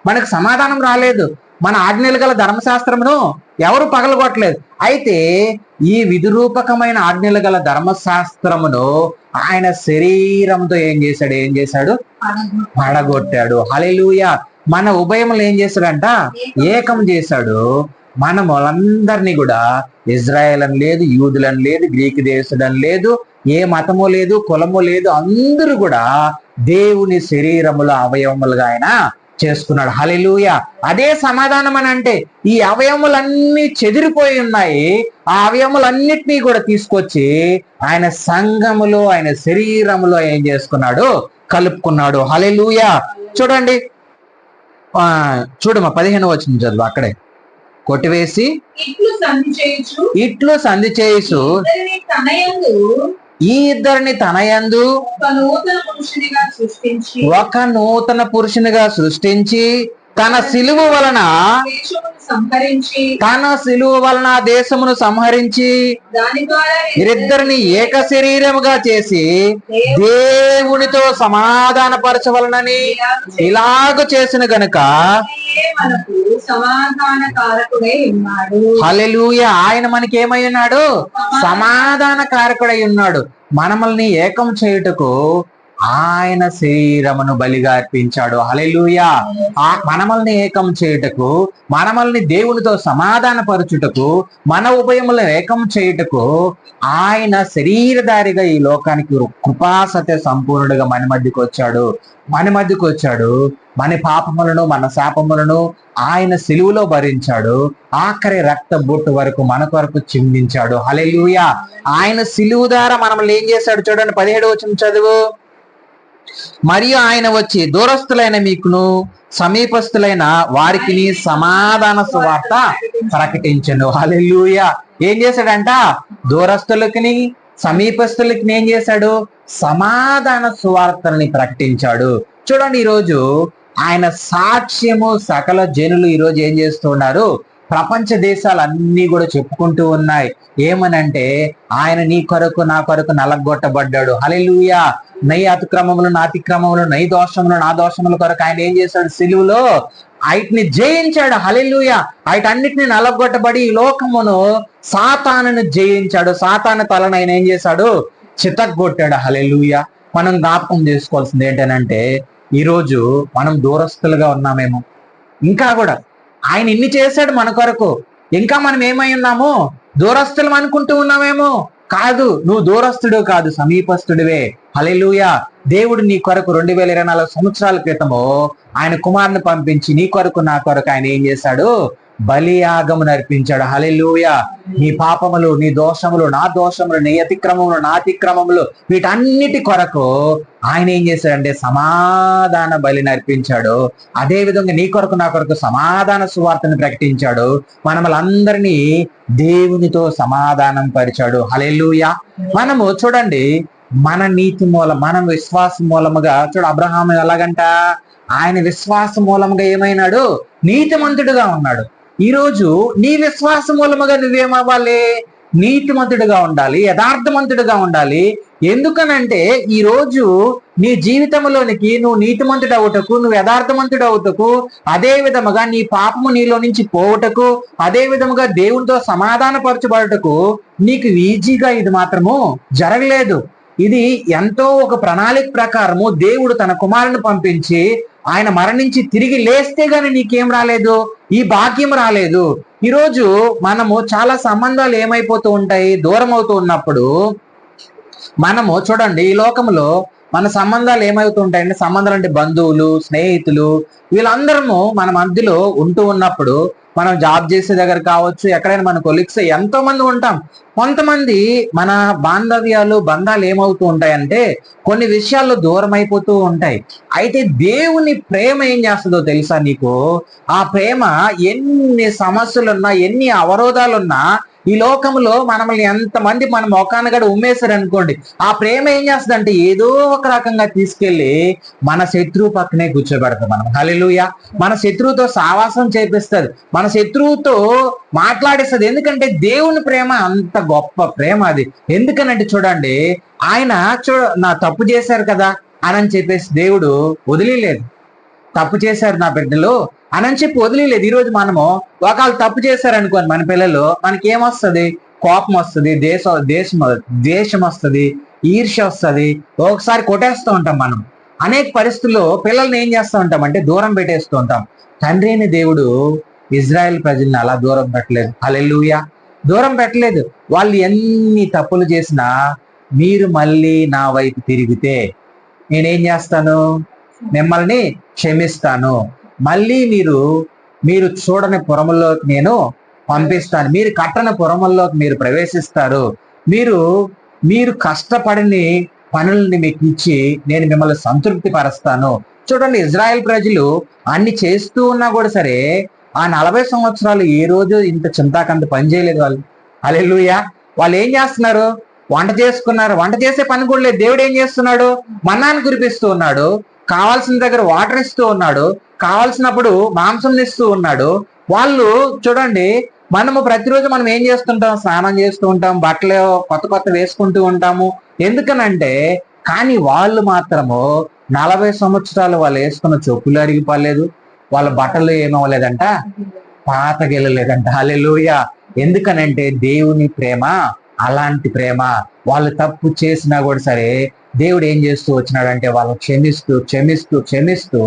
మనకు సమాధానం రాలేదు. మన ఆజ్ఞలు గల ధర్మశాస్త్రమును ఎవరు పగలగొట్టలేదు. అయితే ఈ విధిరూపకమైన ఆజ్ఞలు గల ధర్మశాస్త్రమును ఆయన శరీరంతో ఏం చేశాడు? పడగొట్టాడు. హల్లెలూయా. మన ఉభయములు ఏం చేశాడంట? ఏకం చేశాడు. మనములందరినీ కూడా ఇజ్రాయేల్ అని లేదు, యూదులని లేదు, గ్రీకు దేశులని లేదు, ఏ మతము లేదు, కులము లేదు, అందరూ కూడా దేవుని శరీరముల అవయవములుగా ఆయన చేసుకున్నాడు. హల్లెలూయా. అదే సమాధానం అని అంటే, ఈ అవయవములన్నీ చెదిరిపోయి ఉన్నాయి, ఆ అవయవములన్నిటినీ కూడా తీసుకొచ్చి ఆయన సంఘములో, ఆయన శరీరములో ఏం చేసుకున్నాడు? కలుపుకున్నాడు. హల్లెలూయా. చూడండి, చూడమ్మా 15వ వచనం చదువు. అక్కడే కొట్టివేసి ఇట్లు సంధి చేయుచు ఈ ఇద్దరిని తన యందు ఒక నూతన పురుషునిగా సృష్టించి తన సిలువ వలన దేశమును సంహరించి వీరిద్దరిని ఏక శరీరముగా చేసి దేవునితో సమాధాన పరచవలనని ఇలాగ చేసిన గనుక హల్లెలూయా. ఆయన మనకి ఏమై ఉన్నాడు? సమాధాన కారకుడై ఉన్నాడు. మనమల్ని ఏకం చేయుటకు ఆయన శరీరమును బలిగా అర్పించాడు. హల్లెలూయా. మనమల్ని ఏకం చేయుటకు, మనమల్ని దేవునితో సమాధాన పరచుటకు, మన ఉభయములను ఏకం చేయుటకు ఆయన శరీరధారిగా ఈ లోకానికి కృపా సత్య సంపూర్ణుడిగా మన మధ్యకు వచ్చాడు. మన పాపములను, మన శాపములను ఆయన సిలువలో భరించాడు. ఆఖరి రక్త బొట్టు వరకు మన కొరకు చిందించాడు. హల్లెలూయా. ఆయన సిలువ ద్వారా మనల్ని ఏం చేశాడు? చూడండి 17వ వచనం చదువు. మరియు ఆయన వచ్చి దూరస్తులైన మీకును సమీపస్తులైన వారికి సమాధాన సువార్త ప్రకటించను. హల్లెలూయా. ఏం చేశాడంట? దూరస్తులకి సమీపస్తులకి ఏం చేశాడు? సమాధాన సువార్తల్ని ప్రకటించాడు. చూడండి, ఈరోజు ఆయన సాక్ష్యము సకల జనులు ఈరోజు ఏం చేస్తున్నారు? ప్రపంచ దేశాలన్నీ కూడా చెప్పుకుంటూ ఉన్నాయి. ఏమనంటే, ఆయన నీ కొరకు నా కొరకు నలగొట్టబడ్డాడు. హల్లెలూయా. నై అతిక్రమములు నా అతిక్రమములు, నై దోషములు నా దోషముల కొరకు ఆయన ఏం చేశాడు? సిలువలో వాటిని జయించాడు. హల్లెలూయా. వాటన్నిటిని నలగొట్టబడి ఈ లోకమును సాతానును జయించాడు. సాతాను తలను ఆయన ఏం చేశాడు? చితగ్గొట్టాడు. హల్లెలూయా. మనం జ్ఞాపకం చేసుకోవాల్సింది ఏంటనంటే, ఈరోజు మనం దూరస్తులుగా ఉన్నామేమో, ఇంకా కూడా ఆయన ఇన్ని చేశాడు మన కొరకు, ఇంకా మనం ఏమై ఉన్నాము? దూరస్తులం అనుకుంటూ ఉన్నామేమో. కాదు, నువ్వు దూరస్తుడు కాదు, సమీపస్తుడివే. హల్లెలూయా. దేవుడు నీ కొరకు 2024 సంవత్సరాల క్రితము ఆయన కుమారుని పంపించి నీ కొరకు నా కొరకు ఆయన ఏం చేశాడు? బలియాగము నర్పించాడు. హల్లెలూయా. నీ పాపములు, నీ దోషములు నా దోషములు, నీ అతిక్రమములు నా అతిక్రమములు, వీటన్నిటి కొరకు ఆయన ఏం చేశాడంటే సమాధాన బలి నర్పించాడు. అదే విధంగా నీ కొరకు నా కొరకు సమాధాన సువార్తను ప్రకటించాడు. మనమలందరినీ దేవునితో సమాధానం పరిచాడు. హల్లెలూయా. మనము చూడండి, మన నీతి మూలం, మనం విశ్వాసం మూలముగా చూడు అబ్రహాము ఎలాగంట, ఆయన విశ్వాస మూలముగా ఏమైనాడు, నీతిమంతుడుగా ఉన్నాడు. ఈరోజు నీ విశ్వాస మూలముగా నువ్వేమవ్వాలి, నీతిమంతుడిగా ఉండాలి, యథార్థవంతుడిగా ఉండాలి. ఎందుకనంటే ఈ రోజు నీ జీవితంలోనికి నువ్వు నీతిమంతుడు అవుటకు, నువ్వు యథార్థవంతుడు అవుటకు, అదే విధముగా నీ పాపము నీలో నుంచి పోవుటకు, అదే విధముగా దేవునితో సమాధాన పరచబడుటకు నీకు ఈజీగా ఇది మాత్రము జరగలేదు. ఇది ఎంతో ఒక ప్రణాళిక ప్రకారము దేవుడు తన కుమారుని పంపించి ఆయన మరణించి తిరిగి లేస్తే గాని నీకేం రాలేదు, ఈ భాగ్యం రాలేదు. ఈరోజు మనము చాలా సంబంధాలు ఏమైపోతూ ఉంటాయి, దూరం అవుతూ ఉన్నప్పుడు మనము చూడండి ఈ లోకంలో మన సంబంధాలు ఏమవుతూ ఉంటాయంటే, సంబంధాలు అంటే బంధువులు, స్నేహితులు, వీళ్ళందరము మన మధ్యలో ఉంటూ ఉన్నప్పుడు మనం జాబ్ చేసే దగ్గర కావచ్చు, ఎక్కడైనా మన కొలీగ్స్ ఎంతో మంది ఉంటాం. కొంతమంది మన బంధాలు ఏమవుతూ ఉంటాయంటే కొన్ని విషయాల్లో దూరం అయిపోతూ ఉంటాయి. అయితే దేవుని ప్రేమ ఏం చేస్తుందో తెలుసా నీకు? ఆ ప్రేమ ఎన్ని సమస్యలున్నా, ఎన్ని అవరోధాలున్నా, ఈ లోకంలో మనల్ని ఎంతమంది మన మొఖాన్ని కూడా ఉమ్మేశారు అనుకోండి, ఆ ప్రేమ ఏం చేస్తుందంటే ఏదో ఒక రకంగా తీసుకెళ్లి మన శత్రువు పక్కనే కూర్చోబెడతాం మనం. హల్లెలూయా. మన శత్రువుతో సావాసం చేపిస్తుంది, మన శత్రువుతో మాట్లాడిస్తుంది. ఎందుకంటే దేవుని ప్రేమ అంత గొప్ప ప్రేమ అది. ఎందుకనంటే చూడండి, ఆయన నా తప్పు చేశారు కదా అని చెప్పేసి దేవుడు వదిలేదు. తప్పు చేశారు నా బిడ్డలు అని చెప్పి వదిలేదు. ఈరోజు మనము ఒకళ్ళు తప్పు చేశారు అనుకోని మన పిల్లలు, మనకి ఏమొస్తుంది, కోపం వస్తుంది, ద్వేషం వస్తుంది, ఈర్ష్య వస్తుంది, ఒకసారి కొట్టేస్తూ ఉంటాం. మనం అనేక పరిస్థితుల్లో పిల్లల్ని ఏం చేస్తూ ఉంటాం అంటే దూరం పెట్టేస్తూ ఉంటాం. తండ్రి అయిన దేవుడు ఇజ్రాయెల్ ప్రజల్ని అలా దూరం పెట్టలేదు. హల్లెలూయా. దూరం పెట్టలేదు. వాళ్ళు ఎన్ని తప్పులు చేసినా మీరు మళ్ళీ నా వైపు తిరిగితే నేనేం చేస్తాను, మిమ్మల్ని క్షమిస్తాను, మళ్ళీ మీరు చూడని పురముల్లోకి నేను పంపిస్తాను, మీరు కట్టని పురముల్లోకి మీరు ప్రవేశిస్తారు, మీరు కష్టపడిని పనుల్ని మీకు ఇచ్చి నేను మిమ్మల్ని సంతృప్తి పరుస్తాను. చూడండి, ఇజ్రాయెల్ ప్రజలు అన్ని చేస్తూ ఉన్నా కూడా సరే ఆ 40 సంవత్సరాలు ఏ రోజు ఇంత చింతాకంత పని చేయలేదు వాళ్ళు. హల్లెలూయా. వాళ్ళు ఏం చేస్తున్నారు, వంట చేసుకున్నారు. వంట చేసే పని కూడా లేదు. దేవుడు ఏం చేస్తున్నాడు, మన్నాను కురిపిస్తూ ఉన్నాడు, కావాల్సిన దగ్గర వాటర్ ఇస్తూ ఉన్నాడు, కావాల్సినప్పుడు మాంసం ఇస్తూ ఉన్నాడు. వాళ్ళు చూడండి, మనము ప్రతిరోజు మనం ఏం చేస్తుంటాం, స్నానం చేస్తూ ఉంటాం, బట్టలు కొత్త వేసుకుంటూ ఉంటాము. ఎందుకనంటే కానీ వాళ్ళు మాత్రము 40 సంవత్సరాలు వాళ్ళు వేసుకున్న చెప్పులు అరిగిపోలేదు, వాళ్ళ బట్టలు ఏమవ్వలేదంట, పాతగెళ్ళలేదంట. హల్లెలూయా. ఎందుకనంటే దేవుని ప్రేమ అలాంటి ప్రేమ. వాళ్ళు తప్పు చేసినా కూడా సరే దేవుడు ఏం చేస్తూ వచ్చినాడంటే వాళ్ళని క్షమిస్తూ క్షమిస్తూ క్షమిస్తూ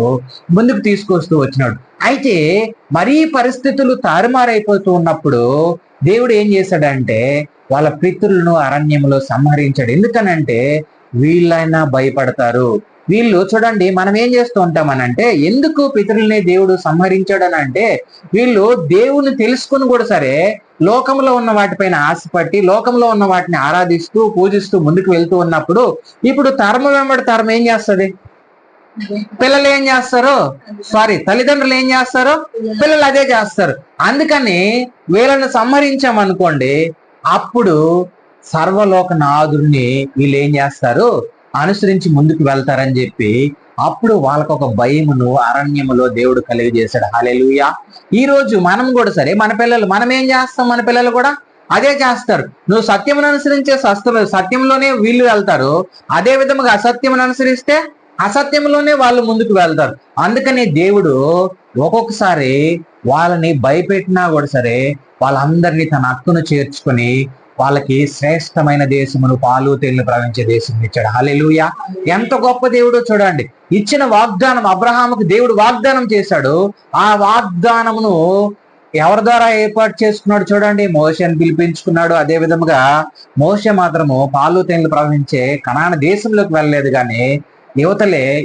ముందుకు తీసుకొస్తూ వచ్చినాడు. అయితే మరీ పరిస్థితులు తారుమారైపోతూ ఉన్నప్పుడు దేవుడు ఏం చేశాడంటే వాళ్ళ పితరులను అరణ్యంలో సంహరించాడు. ఎందుకనంటే వీళ్ళైనా భయపడతారు. వీళ్ళు చూడండి, మనం ఏం చేస్తూ ఉంటామనంటే ఎందుకు పితరుల్ని దేవుడు సంహరించాడనంటే వీళ్ళు దేవుని తెలుసుకుని కూడా సరే లోకంలో ఉన్న వాటిపైన ఆశపట్టి లోకంలో ఉన్న వాటిని ఆరాధిస్తూ పూజిస్తూ ముందుకు వెళ్తూ ఉన్నప్పుడు ఇప్పుడు తరం వెంబడి తరం ఏం చేస్తుంది, పిల్లలు ఏం చేస్తారు, తల్లిదండ్రులు ఏం చేస్తారు, పిల్లలు అదే చేస్తారు. అందుకని వీళ్ళని సంహరించామనుకోండి, అప్పుడు సర్వలోకనాథుడిని వీళ్ళు ఏం చేస్తారు, అనుసరించి ముందుకు వెళ్తారని చెప్పి అప్పుడు వాళ్ళకు ఒక భయమును అరణ్యములో దేవుడు కలిగజేశాడు. హల్లెలూయా. ఈ రోజు మనం కూడా సరే మన పిల్లలు మనం ఏం చేస్తాం, మన పిల్లలు కూడా అదే చేస్తారు. నువ్వు సత్యమును అనుసరించే సత్యంలోనే వీళ్ళు వెళ్తారు, అదే విధముగా అసత్యమును అనుసరిస్తే అసత్యంలోనే వాళ్ళు ముందుకు వెళ్తారు. అందుకని దేవుడు ఒక్కొక్కసారి వాళ్ళని భయపెట్టినా కూడా సరే వాళ్ళందరినీ తన హక్కును చేర్చుకొని వాళ్ళకి శ్రేష్టమైన దేశమును పాలు తేళ్లు ప్రవహించే దేశం ఇచ్చాడు. హల్లెలూయా. ఎంత గొప్ప దేవుడు చూడండి. ఇచ్చిన వాగ్దానం అబ్రహాముకు దేవుడు వాగ్దానం చేశాడు. ఆ వాగ్దానమును ఎవరి ద్వారా ఏర్పాటు చేసుకున్నాడు చూడండి, మోషేని పిలిపించుకున్నాడు. అదే విధముగా మోషే మాత్రము పాలు తేళ్లు ప్రవహించే కనాను దేశంలోకి వెళ్ళలేదు, కానీ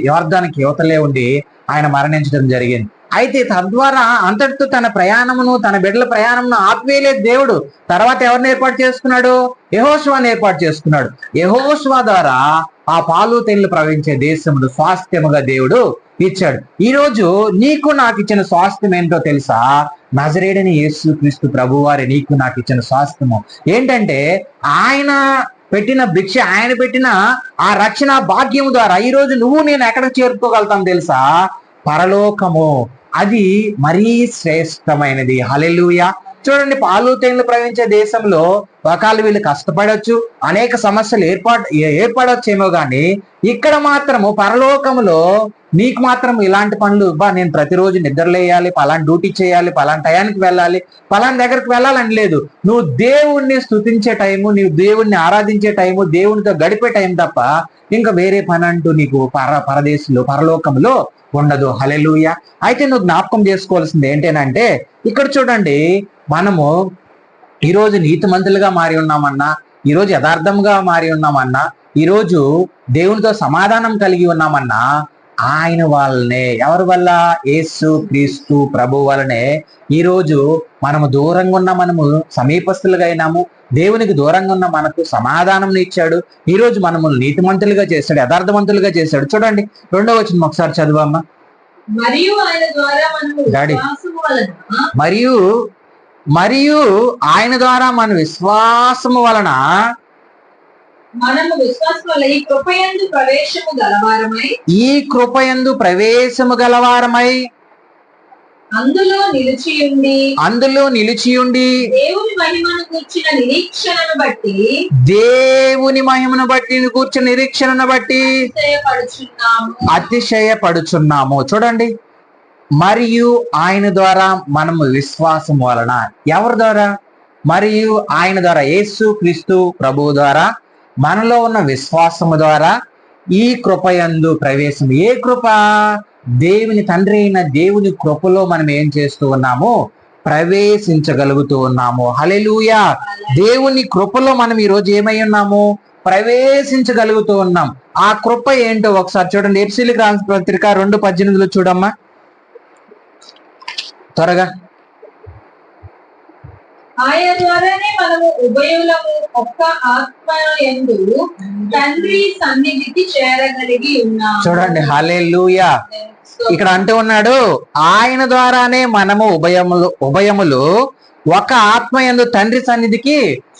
యోర్దానికి యువతలే ఉండి ఆయన మరణించడం జరిగింది. అయితే తద్వారా అంతటితో తన ప్రయాణమును తన బిడ్డల ప్రయాణమును ఆపివేయలేదు దేవుడు. తర్వాత ఎవరిని ఏర్పాటు చేసుకున్నాడు, యెహోషువని ఏర్పాటు చేసుకున్నాడు. యెహోషువ ద్వారా ఆ పాలు తేళ్లు ప్రవహించే దేశమును స్వాస్థ్యముగా దేవుడు ఇచ్చాడు. ఈ రోజు నీకు నాకు ఇచ్చిన స్వాస్థ్యం ఏంటో తెలుసా? నజరేయుడైన యేసుక్రీస్తు ప్రభువారి నీకు నాకు ఇచ్చిన స్వాస్థ్యము ఏంటంటే ఆయన పెట్టిన భిక్ష, ఆయన పెట్టిన ఆ రక్షణ భాగ్యం ద్వారా ఈ రోజు నువ్వు నేను ఎక్కడికి చేరుకోగలుగుతాం తెలుసా? పరలోకము. అది మరీ శ్రేష్టమైనది. హల్లెలూయా. చూడండి, పాలు తేనెలు ప్రవహించే దేశంలో ఒకవేళ వీళ్ళు కష్టపడవచ్చు, అనేక సమస్యలు ఏర్పడొచ్చేమో గాని ఇక్కడ మాత్రము పరలోకములో నీకు మాత్రం ఇలాంటి పనులు, నేను ప్రతిరోజు నిద్రలేయాలి, పలాంటి డ్యూటీ చేయాలి, పలాంటి టయానికి వెళ్ళాలి, పలాంటి దగ్గరికి వెళ్ళాలని లేదు. నువ్వు దేవుణ్ణి స్తుతించే టైము, నువ్వు దేవుణ్ణి ఆరాధించే టైము, దేవునితో గడిపే టైం తప్ప ఇంకా వేరే పని అంటూ నీకు పరదేశంలో పరలోకంలో ఉండదు. హల్లెలూయా. అయితే నువ్వు జ్ఞాపకం చేసుకోవాల్సింది ఏంటంటే, ఇక్కడ చూడండి, మనము ఈరోజు నీతిమంతులుగా మారి ఉన్నామన్నా, ఈరోజు యథార్థంగా మారి ఉన్నామన్నా, ఈరోజు దేవునితో సమాధానం కలిగి ఉన్నామన్నా ఆయన వల్లనే. ఎవరి వల్ల? యేసు క్రీస్తు ప్రభు వలనే ఈరోజు మనము దూరంగా ఉన్న మనము సమీపస్తులుగా అయినాము. దేవునికి దూరంగా ఉన్న మనకు సమాధానం ఇచ్చాడు. ఈరోజు మనము నీతిమంతులుగా చేశాడు, యథార్థవంతులుగా చేశాడు. చూడండి 2వ వచనం ఒకసారి చదువమ్మా. మరియు ఆయన ద్వారా మన విశ్వాసము వలన ఈ కృపయందు ప్రవేశము గలవారమై అందులో నిలిచియుండి దేవుని మహిమను కూర్చున్న నిరీక్షణను బట్టి అతిశయపడుచున్నాము. చూడండి, మరియు ఆయన ద్వారా మనము విశ్వాసం వలన. ఎవరి ద్వారా? మరియు ఆయన ద్వారా, యేసు క్రీస్తు ప్రభువు ద్వారా, మనలో ఉన్న విశ్వాసము ద్వారా ఈ కృపయందు ప్రవేశం. ఏ కృప? దేవుని తండ్రి అయిన దేవుని కృపలో మనం ఏం చేస్తూ ఉన్నాము? ప్రవేశించగలుగుతూ ఉన్నాము. హల్లెలూయా. దేవుని కృపలో మనం ఈరోజు ఏమై ఉన్నాము? ప్రవేశించగలుగుతూ ఉన్నాం. ఆ కృప ఏంటో ఒకసారి చూడండి. ఎఫెసీయులకు రాసిన పత్రిక 2:18 చూడమ్మా త్వరగా. ఆయన ద్వారానే మనము ఉభయులము ఒక్క ఆత్మయందు తండ్రి సన్నిధికి చేరగలిగి ఉన్నాము. చూడండి, హల్లెలూయా. ఇక్కడ అంటూ ఉన్నాడు, ఆయన ద్వారానే మనము ఉభయములు ఒక ఆత్మయందు తండ్రి సన్నిధికి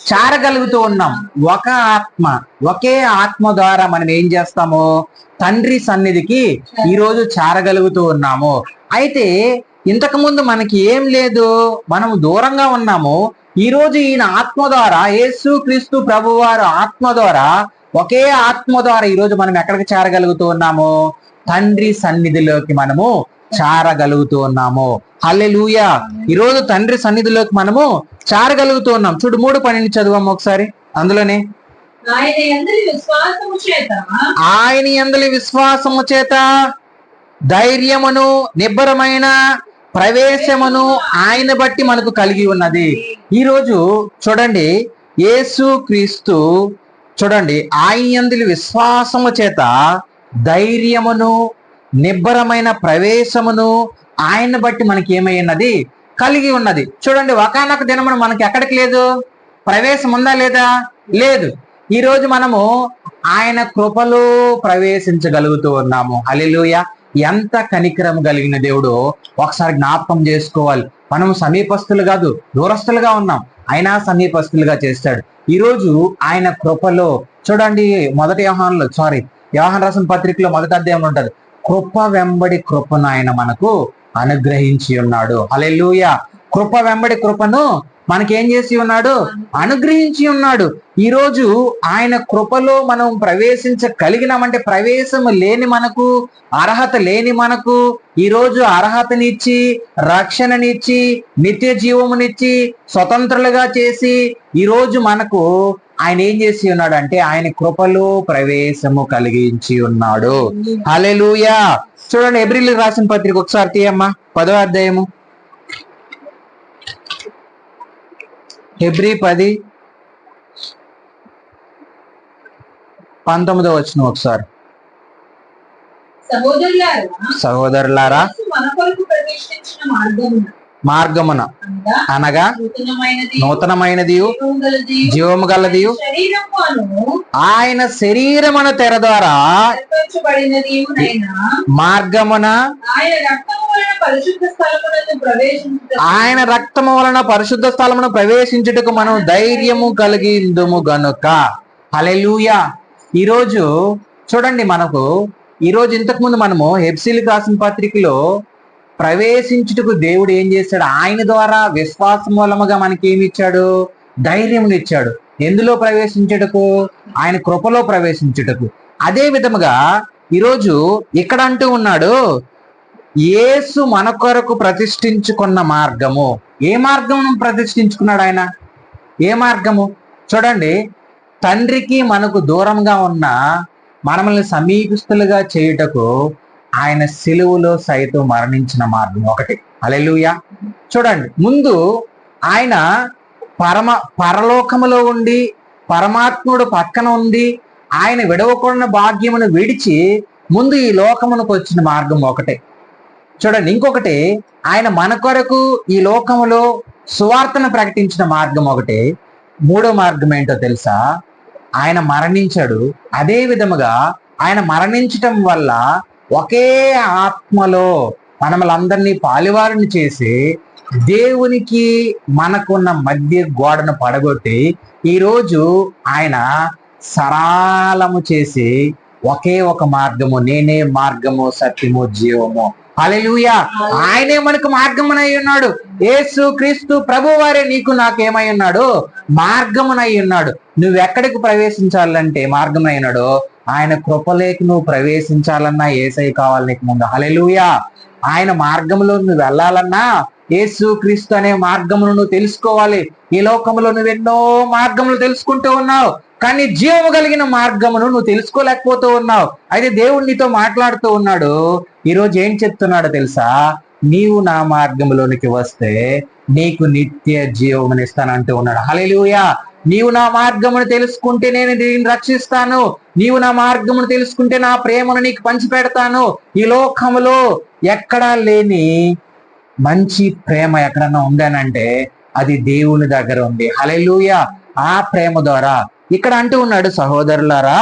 చేరగలుగుతూ ఉన్నాం. ఒక ఆత్మ, ఒకే ఆత్మ ద్వారా మనం ఏం చేస్తాము? తండ్రి సన్నిధికి ఈరోజు చేరగలుగుతూ ఉన్నాము. అయితే ఇంతకు ముందు మనకి ఏం లేదు, మనము దూరంగా ఉన్నాము. ఈ రోజు ఈయన ఆత్మ ద్వారా, యేసు క్రీస్తు ప్రభువారు ఆత్మ ద్వారా, ఒకే ఆత్మ ద్వారా ఈరోజు మనం ఎక్కడికి చేరగలుగుతూ ఉన్నాము? తండ్రి సన్నిధిలోకి మనము చేరగలుగుతూ ఉన్నాము. హల్లెలూయా. ఈరోజు తండ్రి సన్నిధిలోకి మనము చేరగలుగుతూ ఉన్నాం. చూడు 3:12 చదువమ్మ ఒకసారి. అందులోనే ఆయన యందలి విశ్వాసము చేత ధైర్యమును నిబ్బరమైన ప్రవేశమును ఆయన బట్టి మనకు కలిగి ఉన్నది. ఈరోజు చూడండి, యేసు క్రీస్తు చూడండి, ఆయన యందలి విశ్వాసము చేత ధైర్యమును నిబ్బరమైన ప్రవేశమును ఆయన బట్టి మనకి ఏమై ఉన్నది? కలిగి ఉన్నది. చూడండి, ఒకానొక దినమున మనకి ఎక్కడికి లేదు? ప్రవేశం ఉందా లేదా? లేదు. ఈ రోజు మనము ఆయన కృపలో ప్రవేశించగలుగుతూ ఉన్నాము. హల్లెలూయా. ఎంత కనికరం కలిగిన దేవుడు ఒకసారి జ్ఞాపకం చేసుకోవాలి. మనము సమీపస్తులు కాదు, దూరస్తులుగా ఉన్నాం, అయినా సమీపస్తులుగా చేస్తాడు. ఈరోజు ఆయన కృపలో చూడండి, యోహాను రాసిన పత్రికలో 1వ అధ్యాయంలో ఉంటది, కృప వెంబడి కృపను ఆయన మనకు అనుగ్రహించి ఉన్నాడు. హల్లెలూయా. కృప వెంబడి కృపను మనకేం చేసి ఉన్నాడు? అనుగ్రహించి ఉన్నాడు. ఈరోజు ఆయన కృపలో మనం ప్రవేశించగలిగినామంటే, ప్రవేశం లేని మనకు, అర్హత లేని మనకు ఈరోజు అర్హతనిచ్చి, రక్షణనిచ్చి, నిత్య జీవమునిచ్చి, స్వతంత్రులుగా చేసి ఈరోజు మనకు ఆయన ఏం చేసి ఉన్నాడు అంటే, ఆయన కృపలో ప్రవేశము కలిగించి ఉన్నాడు. హల్లెలూయా. చూడండి, హెబ్రీయులకు రాసిన పత్రిక ఒకసారి తీయమ్మా, 10వ అధ్యాయము. హెబ్రీ 10:19 వచనం ఒకసారి. సహోదరులారా, మార్గమున అనగా నూతనమైనది జీవము గలది ఆయన శరీరమున తెర ద్వారా మార్గమున ఆయన రక్తము వలన పరిశుద్ధ స్థలమును ప్రవేశించుటకు మనం ధైర్యము కలిగిందుము గనుక. హల్లెలూయా. ఈరోజు చూడండి, ఈరోజు ఇంతకుముందు మనము హెబ్సీలకు రాసిన పత్రికలో ప్రవేశించుటకు దేవుడు ఏం చేశాడు? ఆయన ద్వారా విశ్వాస మూలముగా మనకి ఏమి ఇచ్చాడు? ధైర్యం ఇచ్చాడు. ఎందులో ప్రవేశించుటకు? ఆయన కృపలో ప్రవేశించుటకు. అదే విధముగా ఈరోజు ఇక్కడ అంటూ ఉన్నాడు, యేసు మన కొరకు ప్రతిష్ఠించుకున్న మార్గము. ఏ మార్గము ప్రతిష్ఠించుకున్నాడు ఆయన? ఏ మార్గము? చూడండి, తండ్రికి మనకు దూరంగా ఉన్న మనల్ని సమీపిస్తులుగా చేయుటకు ఆయన సిలువలో సైతం మరణించిన మార్గం ఒకటి. హల్లెలూయా. చూడండి, ముందు ఆయన పరలోకములో ఉండి పరమాత్ముడు పక్కన ఉండి ఆయన విడవకూడని భాగ్యమును విడిచి ముందు ఈ లోకమునకు వచ్చిన మార్గం ఒకటే. చూడండి, ఇంకొకటి ఆయన మన కొరకు ఈ లోకములో సువార్తను ప్రకటించిన మార్గం ఒకటి. మూడో మార్గం ఏంటో తెలుసా? ఆయన మరణించాడు. అదే విధముగా ఆయన మరణించటం వల్ల ఒకే ఆత్మలో మనలందరినీ పాలివారిని చేసి దేవునికి మనకున్న మధ్య గోడను పడగొట్టి ఈరోజు ఆయన సరళము చేసి ఒకే ఒక మార్గము, నేనే మార్గము సత్యము జీవము. హల్లెలూయా. ఆయనే మనకు మార్గమునై ఉన్నాడు. యేసు క్రీస్తు ప్రభు వారే నీకు నాకేమై ఉన్నాడు? మార్గమునై ఉన్నాడు. నువ్వెక్కడికి ప్రవేశించాలంటే మార్గమై ఉన్నాడు. ఆయన కృపలోకి నువ్వు ప్రవేశించాలన్నా యేసయ్య కావాలి నీకు ముందు. హల్లెలూయా. ఆయన మార్గంలో నువ్వు వెళ్ళాలన్నా యేసు క్రీస్తు అనే మార్గమును నువ్వు తెలుసుకోవాలి. ఈ లోకంలో నువ్వు ఎన్నో మార్గములు తెలుసుకుంటూ ఉన్నావు, కానీ జీవము కలిగిన మార్గమును నువ్వు తెలుసుకోలేకపోతూ ఉన్నావు. అయితే దేవుడు నీతో మాట్లాడుతూ ఉన్నాడు. ఈరోజు ఏం చెప్తున్నాడో తెలుసా? నీవు నా మార్గంలోనికి వస్తే నీకు నిత్య జీవమును ఇస్తానంటూ ఉన్నాడు. హల్లెలూయా. నీవు నా మార్గమును తెలుసుకుంటే నేను దీన్ని రక్షిస్తాను. నీవు నా మార్గమును తెలుసుకుంటే నా ప్రేమను నీకు పంచిపెడతాను. ఈ లోకములో ఎక్కడా లేని మంచి ప్రేమ ఎక్కడన్నా ఉందనంటే అది దేవుని దగ్గర ఉంది. హల్లెలూయా. ఆ ప్రేమ ద్వారా ఇక్కడ అంటూ ఉన్నాడు, సహోదరులారా,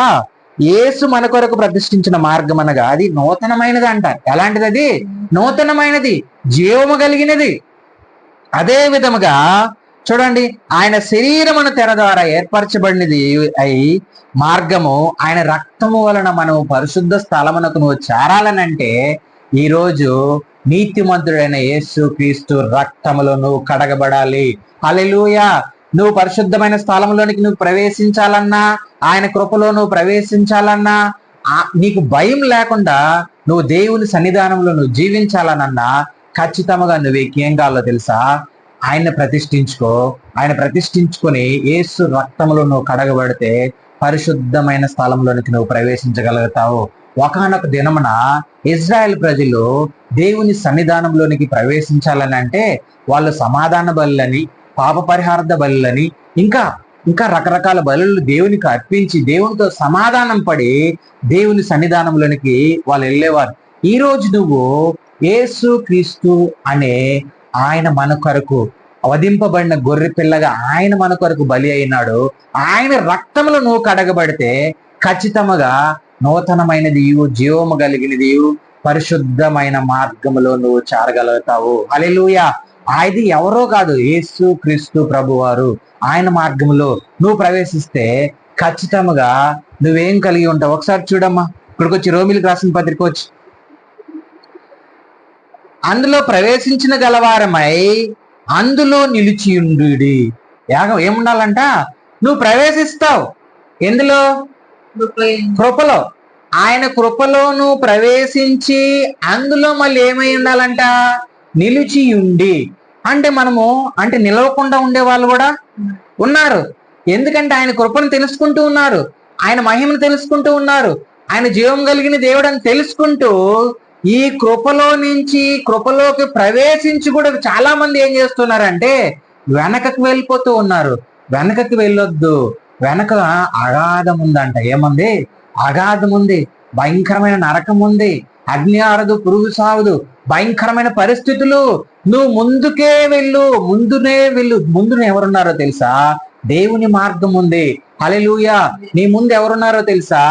యేసు మన కొరకు ప్రతిష్ఠించిన మార్గం అనగా అది నూతనమైనది అంట. ఎలాంటిది అది? నూతనమైనది, జీవము కలిగినది. అదే విధముగా చూడండి, ఆయన శరీరమును తెర ద్వారా ఏర్పరచబడినది అయి మార్గము. ఆయన రక్తము వలన మనం పరిశుద్ధ స్థలమునకు నువ్వు చేరాలనంటే ఈరోజు నీతిమంతుడైన యేసు క్రీస్తు రక్తములో నువ్వు కడగబడాలి. హల్లెలూయా. నువ్వు పరిశుద్ధమైన స్థలంలోనికి నువ్వు ప్రవేశించాలన్నా, ఆయన కృపలో నువ్వు ప్రవేశించాలన్నా, నీకు భయం లేకుండా నువ్వు దేవుని సన్నిధానంలో నువ్వు జీవించాలనన్నా ఖచ్చితంగా నువ్వు ఏం కావాలో తెలుసా? ఆయన ప్రతిష్ఠించుకో. ఆయన ప్రతిష్ఠించుకొని యేసు రక్తంలో నువ్వు కడగబడితే పరిశుద్ధమైన స్థలంలోనికి నువ్వు ప్రవేశించగలుగుతావు. ఒకానొక దినమున ఇజ్రాయెల్ ప్రజలు దేవుని సన్నిధానంలోనికి ప్రవేశించాలని అంటే వాళ్ళు సమాధాన బలులని, పాప పరిహారార్థ బలులని, ఇంకా రకరకాల బలులు దేవునికి అర్పించి దేవునితో సమాధానం పడి దేవుని సన్నిధానంలోనికి వాళ్ళు వెళ్ళేవారు. ఈ రోజు నువ్వు యేసు క్రీస్తు అనే ఆయన మన కొరకు వధింపబడిన గొర్రె పిల్లగా ఆయన మన కొరకు బలి అయినాడు. ఆయన రక్తంలో నువ్వు కడగబడితే ఖచ్చితంగా నూతనమైనది, జీవము కలిగినది, పరిశుద్ధమైన మార్గములో నువ్వు చేరగలుగుతావు. హల్లెలూయా. అది ఎవరో కాదు, యేసు క్రీస్తు ప్రభువారు. ఆయన మార్గంలో నువ్వు ప్రవేశిస్తే ఖచ్చితంగా నువ్వేం కలిగి ఉంటావు? ఒకసారి చూడమ్మా, ఇక్కడికి వచ్చి రోమిలకు రాసిన పత్రిక వచ్చి, అందులో ప్రవేశించిన గలవారమై అందులో నిలిచియుండు. యాగం ఏముండాలంట? నువ్వు ప్రవేశిస్తావు. ఎందులో? కృపలో. ఆయన కృపలో నువ్వు ప్రవేశించి అందులో మళ్ళీ ఏమై ఉండాలంట? నిలిచియుండి. అంటే నిలవకుండా ఉండే వాళ్ళు కూడా ఉన్నారు. ఎందుకంటే ఆయన కృపను తెలుసుకుంటూ ఉన్నారు, ఆయన మహిమను తెలుసుకుంటూ ఉన్నారు, ఆయన జీవం కలిగిన దేవుడు అని తెలుసుకుంటూ ఈ కృపలో నుంచి కృపలోకి ప్రవేశించి కూడా చాలా మంది ఏం చేస్తున్నారంటే వెనకకు వెళ్ళిపోతూ ఉన్నారు. వెనకకి వెళ్ళొద్దు. వెనక అగాధం ఉందంట. ఏముంది? అగాధం ఉంది, భయంకరమైన నరకం ఉంది, అగ్ని ఆరదు, పురుగు సావదు, భయంకరమైన పరిస్థితులు. నువ్వు ముందునే వెళ్ళు. ముందునే ఎవరున్నారో తెలుసా? దేవుని మార్గం ఉంది. హల్లెలూయా. నీ ముందు ఎవరున్నారో తెలుసా?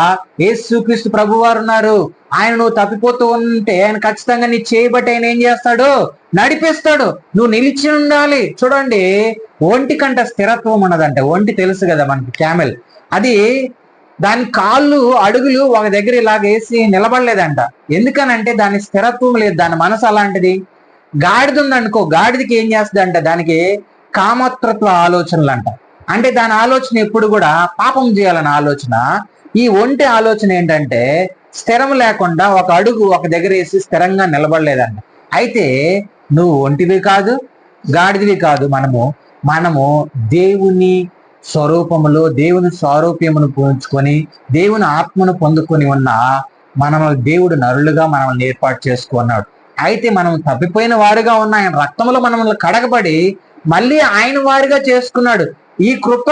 యేసుక్రీస్తు ప్రభు వారు ఉన్నారు. ఆయన నువ్వు తప్పిపోతూ ఉంటే ఆయన ఖచ్చితంగా నీ చేయబట్టి ఆయన ఏం చేస్తాడు? నడిపిస్తాడు. నువ్వు నిలిచి ఉండాలి. చూడండి, ఒంటి కంట స్థిరత్వం ఉన్నదంటే, ఒంటి తెలుసు కదా మనకి, క్యామెల్. అది దాని కాళ్ళు అడుగులు ఒక దగ్గర ఇలాగ వేసి నిలబడలేదంట. ఎందుకనంటే దాని స్థిరత్వం లేదు, దాని మనసు అలాంటిది. గాడిద ఉందనుకో, గాడిదకి ఏం చేస్తుందంట, దానికి కామతృత్వ ఆలోచనలు అంట. అంటే దాని ఆలోచన ఎప్పుడు కూడా పాపం చేయాలన్న ఆలోచన. ఈ ఒంటి ఆలోచన ఏంటంటే స్థిరం లేకుండా ఒక అడుగు ఒక దగ్గర వేసి స్థిరంగా నిలబడలేదంట. అయితే నువ్వు ఒంటివి కాదు, గాడిదివి కాదు. మనము దేవుని స్వరూపములో దేవుని స్వరూప్యమును పోల్చుకొని దేవుని ఆత్మను పొందుకొని ఉన్న మనల్ని దేవుడు నరులుగా మనల్ని ఏర్పాటు చేసుకున్నాడు. అయితే మనం తప్పిపోయిన వారుగా ఉన్న ఆయన రక్తంలో మనల్ని కడగబడి మళ్ళీ ఆయన వారిగా చేసుకున్నాడు. ఈ కృప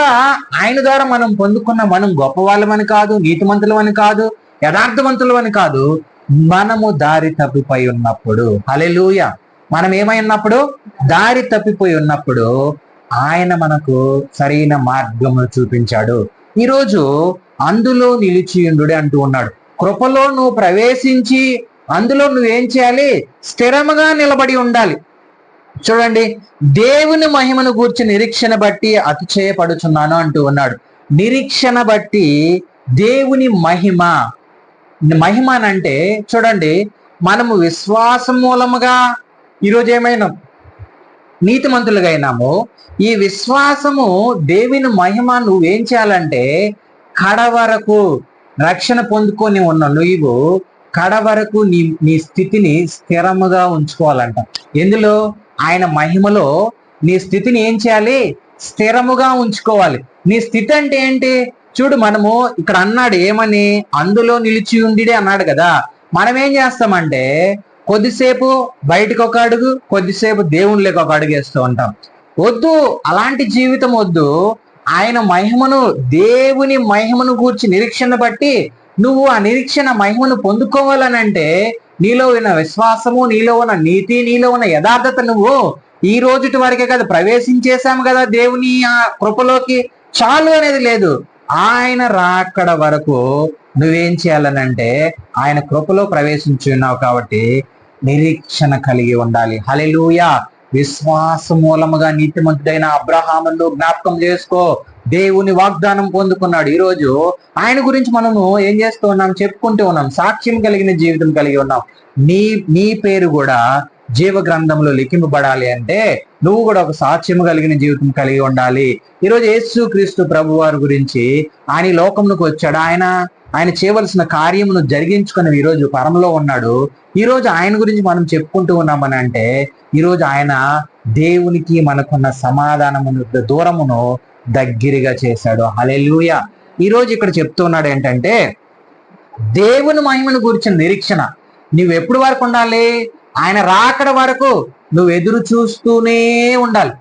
ఆయన ద్వారా మనం పొందుకున్న. మనం గొప్పవాళ్ళమని కాదు, నీతిమంతులమని కాదు, యథార్థవంతులమని కాదు. మనము దారి తప్పిపోయి ఉన్నప్పుడు, హల్లెలూయా, మనం ఏమై ఉన్నప్పుడు, దారి తప్పిపోయి ఉన్నప్పుడు ఆయన మనకు సరైన మార్గమును చూపించాడు. ఈరోజు అందులో నిలిచియుండు అంటూ ఉన్నాడు. కృపలో నువ్వు ప్రవేశించి అందులో నువ్వేం చేయాలి? స్థిరముగా నిలబడి ఉండాలి. చూడండి, దేవుని మహిమను గూర్చి నిరీక్షణ బట్టి అతిశయపడుచున్నాను అంటూ ఉన్నాడు. నిరీక్షణ బట్టి దేవుని మహిమ అంటే చూడండి, మనము విశ్వాసం మూలముగా ఈరోజు ఏమైనా నీతిమంతులుగా అయినాము. ఈ విశ్వాసము దేవుని మహిమ నువ్వేం చేయాలంటే కడవరకు రక్షణ పొందుకొని ఉన్న నువ్వు కడవరకు నీ స్థితిని స్థిరముగా ఉంచుకోవాలంట. ఎందులో? ఆయన మహిమలో నీ స్థితిని ఏం చేయాలి? స్థిరముగా ఉంచుకోవాలి. నీ స్థితి అంటే ఏంటి? చూడు, మనము ఇక్కడ అన్నాడు ఏమని, అందులో నిలిచి ఉండి అన్నాడు కదా. మనం ఏం చేస్తామంటే కొద్దిసేపు బయటకు ఒక అడుగు, కొద్దిసేపు దేవునిలోకి ఒక అడుగు వేస్తూ ఉంటాం. వద్దు, అలాంటి జీవితం వద్దు. ఆయన మహిమను, దేవుని మహిమను గూర్చి నిరీక్షణ బట్టి నువ్వు ఆ నిరీక్షణ మహిమను పొందుకోవాలనంటే నీలో ఉన్న విశ్వాసము, నీలో ఉన్న నీతి, నీలో ఉన్న యథార్థత నువ్వు ఈ రోజుటి వరకే కదా ప్రవేశించేశాము కదా దేవుని ఆ కృపలోకి. చాలు అనేది లేదు. ఆయన రాకడ వరకు నువ్వేం చేయాలనంటే ఆయన కృపలో ప్రవేశించి ఉన్నావు కాబట్టి నిరీక్షణ కలిగి ఉండాలి. హల్లెలూయా. విశ్వాస మూలముగా నీతిమంతుడైన అబ్రహామును జ్ఞాపకం చేసుకో. దేవుని వాగ్దానం పొందుకున్నాడు. ఈరోజు ఆయన గురించి మనము ఏం చేస్తూ ఉన్నాం? చెప్పుకుంటూ ఉన్నాం. సాక్ష్యం కలిగిన జీవితం కలిగి ఉన్నాం. నీ పేరు కూడా జీవ గ్రంథంలో లిఖింపబడాలి అంటే నువ్వు కూడా ఒక సాక్ష్యం కలిగిన జీవితం కలిగి ఉండాలి. ఈరోజు యేసు క్రీస్తు ప్రభు వారి గురించి ఆయన లోకంలోకి వచ్చాడు. ఆయన చేయవలసిన కార్యమును జరిగించుకుని ఈరోజు పరమలో ఉన్నాడు. ఈరోజు ఆయన గురించి మనం చెప్పుకుంటూ ఉన్నామని అంటే ఈరోజు ఆయన దేవునికి మనకున్న సమాధానమును, దూరమును దగ్గరగా చేశాడు. హల్లెలూయా. ఈరోజు ఇక్కడ చెప్తున్నాడు ఏంటంటే దేవుని మహిమను గురించిన నిరీక్షణ నువ్వు ఎప్పుడు వరకు ఉండాలి? ఆయన రాకడ వరకు నువ్వు ఎదురు చూస్తూనే ఉండాలి.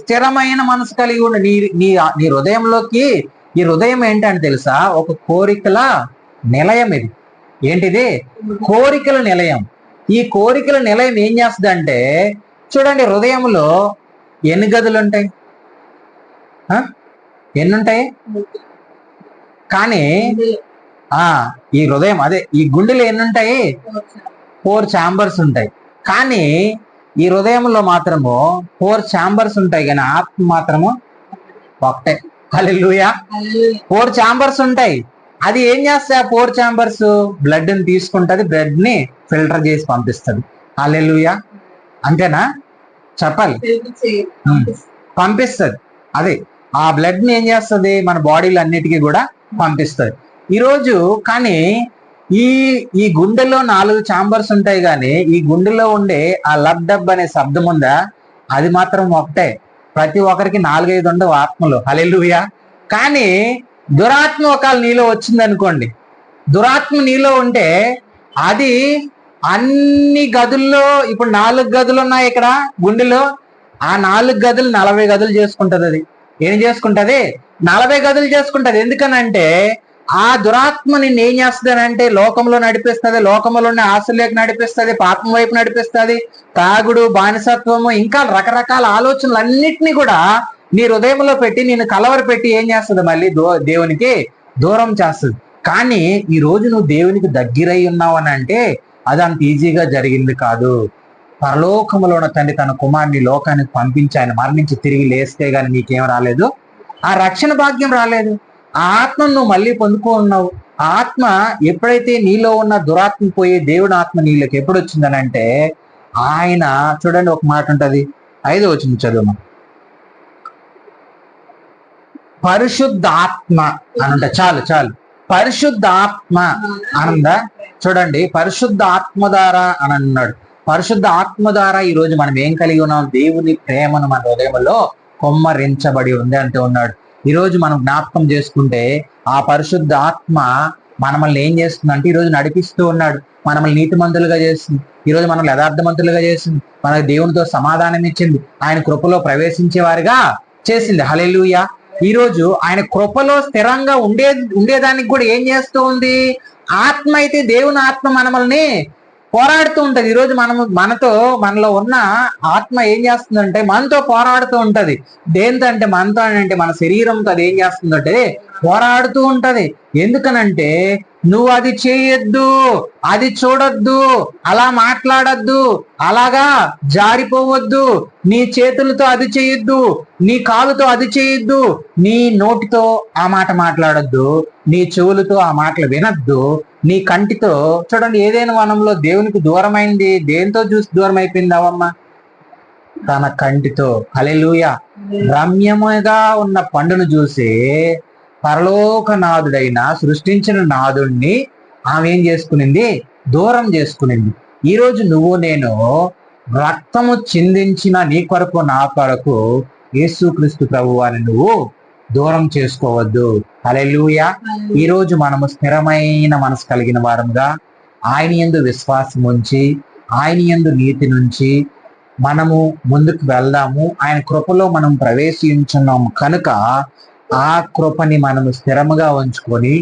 స్థిరమైన మనసు కలిగి ఉండి నీ హృదయంలోకి, ఈ హృదయం ఏంటంటే తెలుసా? ఒక కోరికల నిలయం. ఇది ఏంటిది? కోరికల నిలయం. ఈ కోరికల నిలయం ఏం చేస్తుంది అంటే చూడండి, హృదయంలో ఎన్ని గదులు ఉంటాయి? ఎన్ని ఉంటాయి? కానీ ఈ హృదయం, అదే ఈ గుండెలు ఎన్ని ఉంటాయి? 4 ఛాంబర్స్ ఉంటాయి. కానీ ఈ హృదయంలో మాత్రము 4 ఛాంబర్స్ ఉంటాయి, కానీ ఆత్మ మాత్రము ఒకటే. హల్లెలూయా. 4 ఛాంబర్స్ ఉంటాయి. అది ఏం చేస్తాయి? ఆ 4 ఛాంబర్స్ బ్లడ్ ని తీసుకుంటది, బ్లడ్ ని ఫిల్టర్ చేసి పంపిస్తుంది. హల్లెలూయా. అంతేనా? చెప్పాలి. పంపిస్తుంది. అదే ఆ బ్లడ్ ని ఏం చేస్తుంది? మన బాడీలో అన్నిటికీ కూడా పంపిస్తుంది. ఈరోజు కానీ ఈ గుండెలో 4 ఛాంబర్స్ ఉంటాయి, కానీ ఈ గుండెలో ఉండే ఆ లబ్ డబ్ అనే శబ్దం ఉందా, అది మాత్రం ఒకటే. ప్రతి ఒక్కరికి 4-5 ఉండవు ఆత్మలు. హల్లెలూయా. కానీ దురాత్మ ఒకవేళ నీలో వచ్చింది అనుకోండి, దురాత్మ నీలో ఉంటే అది అన్ని గదుల్లో, ఇప్పుడు 4 గదులు ఉన్నాయి ఇక్కడ గుండెలో, ఆ 4 గదులు 40 గదులు చేసుకుంటది. అది ఏం చేసుకుంటది? 40 గదులు చేసుకుంటది. ఎందుకనంటే ఆ దురాత్మ నిన్ను ఏం చేస్తుంది అంటే లోకంలో నడిపిస్తుంది, లోకంలోనే ఆశలేక నడిపిస్తుంది, పాపం వైపు నడిపిస్తుంది, తాగుడు, బానిసత్వము, ఇంకా రకరకాల ఆలోచనలు అన్నిటినీ కూడా నీ హృదయంలో పెట్టి నిన్ను కలవర పెట్టి ఏం చేస్తుంది? మళ్ళీ దేవునికి దూరం చేస్తుంది. కానీ ఈ రోజు నువ్వు దేవునికి దగ్గరై ఉన్నావు అని అంటే అది అంత ఈజీగా జరిగింది కాదు. పరలోకములో ఉన్న తండ్రి తన కుమారుని లోకానికి పంపించి ఆయన మరణించి తిరిగి లేస్తే గాని నీకేం రాలేదు, ఆ రక్షణ భాగ్యం రాలేదు. ఆ ఆత్మను నువ్వు మళ్ళీ పొందుకున్నావు. ఆ ఆత్మ ఎప్పుడైతే నీలో ఉన్న దురాత్మ పోయి దేవుని ఆత్మ నీళ్ళకి ఎప్పుడు వచ్చిందనంటే, ఆయన చూడండి ఒక మాట ఉంటది, 5వ వచనం చదువు. పరిశుద్ధాత్మ అనంట, చాలు చాలు, పరిశుద్ధాత్మ అనందా. చూడండి, పరిశుద్ధ ఆత్మ ద్వారా అని అన్నాడు. పరిశుద్ధ ఆత్మ ద్వారా ఈ రోజు మనం ఏం కలిగి ఉన్నాం? దేవుని ప్రేమను మన హృదయంలో కొమ్మరించబడి ఉంది అంటూ ఉన్నాడు. ఈ రోజు మనం జ్ఞాపకం చేసుకుంటే ఆ పరిశుద్ధ ఆత్మ మనల్ని ఏం చేస్తుందంటే, ఈ రోజు నడిపిస్తూ ఉన్నాడు. మనల్ని నీతిమంతులుగా చేస్తుంది, ఈ రోజు మనం యథార్థమంతులుగా చేసింది, మనకు దేవునితో సమాధానం ఇచ్చింది, ఆయన కృపలో ప్రవేశించే వారిగా చేసింది. హల్లెలూయా. ఈ రోజు ఆయన కృపలో స్థిరంగా ఉండేదానికి కూడా ఏం చేస్తూ ఉంది? ఆత్మ అయితే, దేవుని ఆత్మ మనల్ని పోరాడుతూ ఉంటది. ఈరోజు మనలో ఉన్న ఆత్మ ఏం చేస్తుందంటే మనతో పోరాడుతూ ఉంటది. దేంతో అంటే మనతో అంటే మన శరీరంతో అది ఏం చేస్తుందంటే పోరాడుతూ ఉంటది. ఎందుకనంటే నువ్వు అది చేయొద్దు, అది చూడొద్దు, అలా మాట్లాడద్దు, అలాగా జారిపోవద్దు, నీ చేతులతో అది చేయొద్దు, నీ కాలుతో అది చేయొద్దు, నీ నోటితో ఆ మాట మాట్లాడొద్దు, నీ చెవులతో ఆ మాటలు వినొద్దు, నీ కంటితో చూడండి, ఏదైనా వనంలో దేవునికి దూరమైంది, దేంతో చూసి దూరం అయిపోయింది అవమ్మ? తన కంటితో. హల్లెలూయా. రమ్యముగా ఉన్న పండును చూసి పరలోక నాదుడైన సృష్టించిన నాదుడిని ఆమె ఏం చేసుకునింది? దూరం చేసుకునింది. ఈరోజు నువ్వు నేను రక్తము చిందించిన నీ కొరకు నా కొరకు యేసుక్రీస్తు ప్రభువాని నువ్వు దూరం చేసుకోవద్దు. హల్లెలూయా. ఈరోజు మనము స్థిరమైన మనసు కలిగిన వారముగా ఆయన యందు విశ్వాసం ఉంచి ఆయన యందు నీతి నుంచి మనము ముందుకు వెళ్దాము. ఆయన కృపలో మనం ప్రవేశించున్నాము కనుక ఆ కృపని మనము స్థిరముగా ఉంచుకొని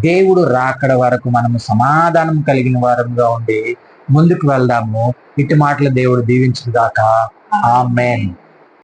దేవుడు రాకడ వరకు మనము సమాధానం కలిగిన వారముగా ఉండి ముందుకు వెళ్దాము. ఇటు మాటలు దేవుడు దీవించుగాక. ఆమేన్.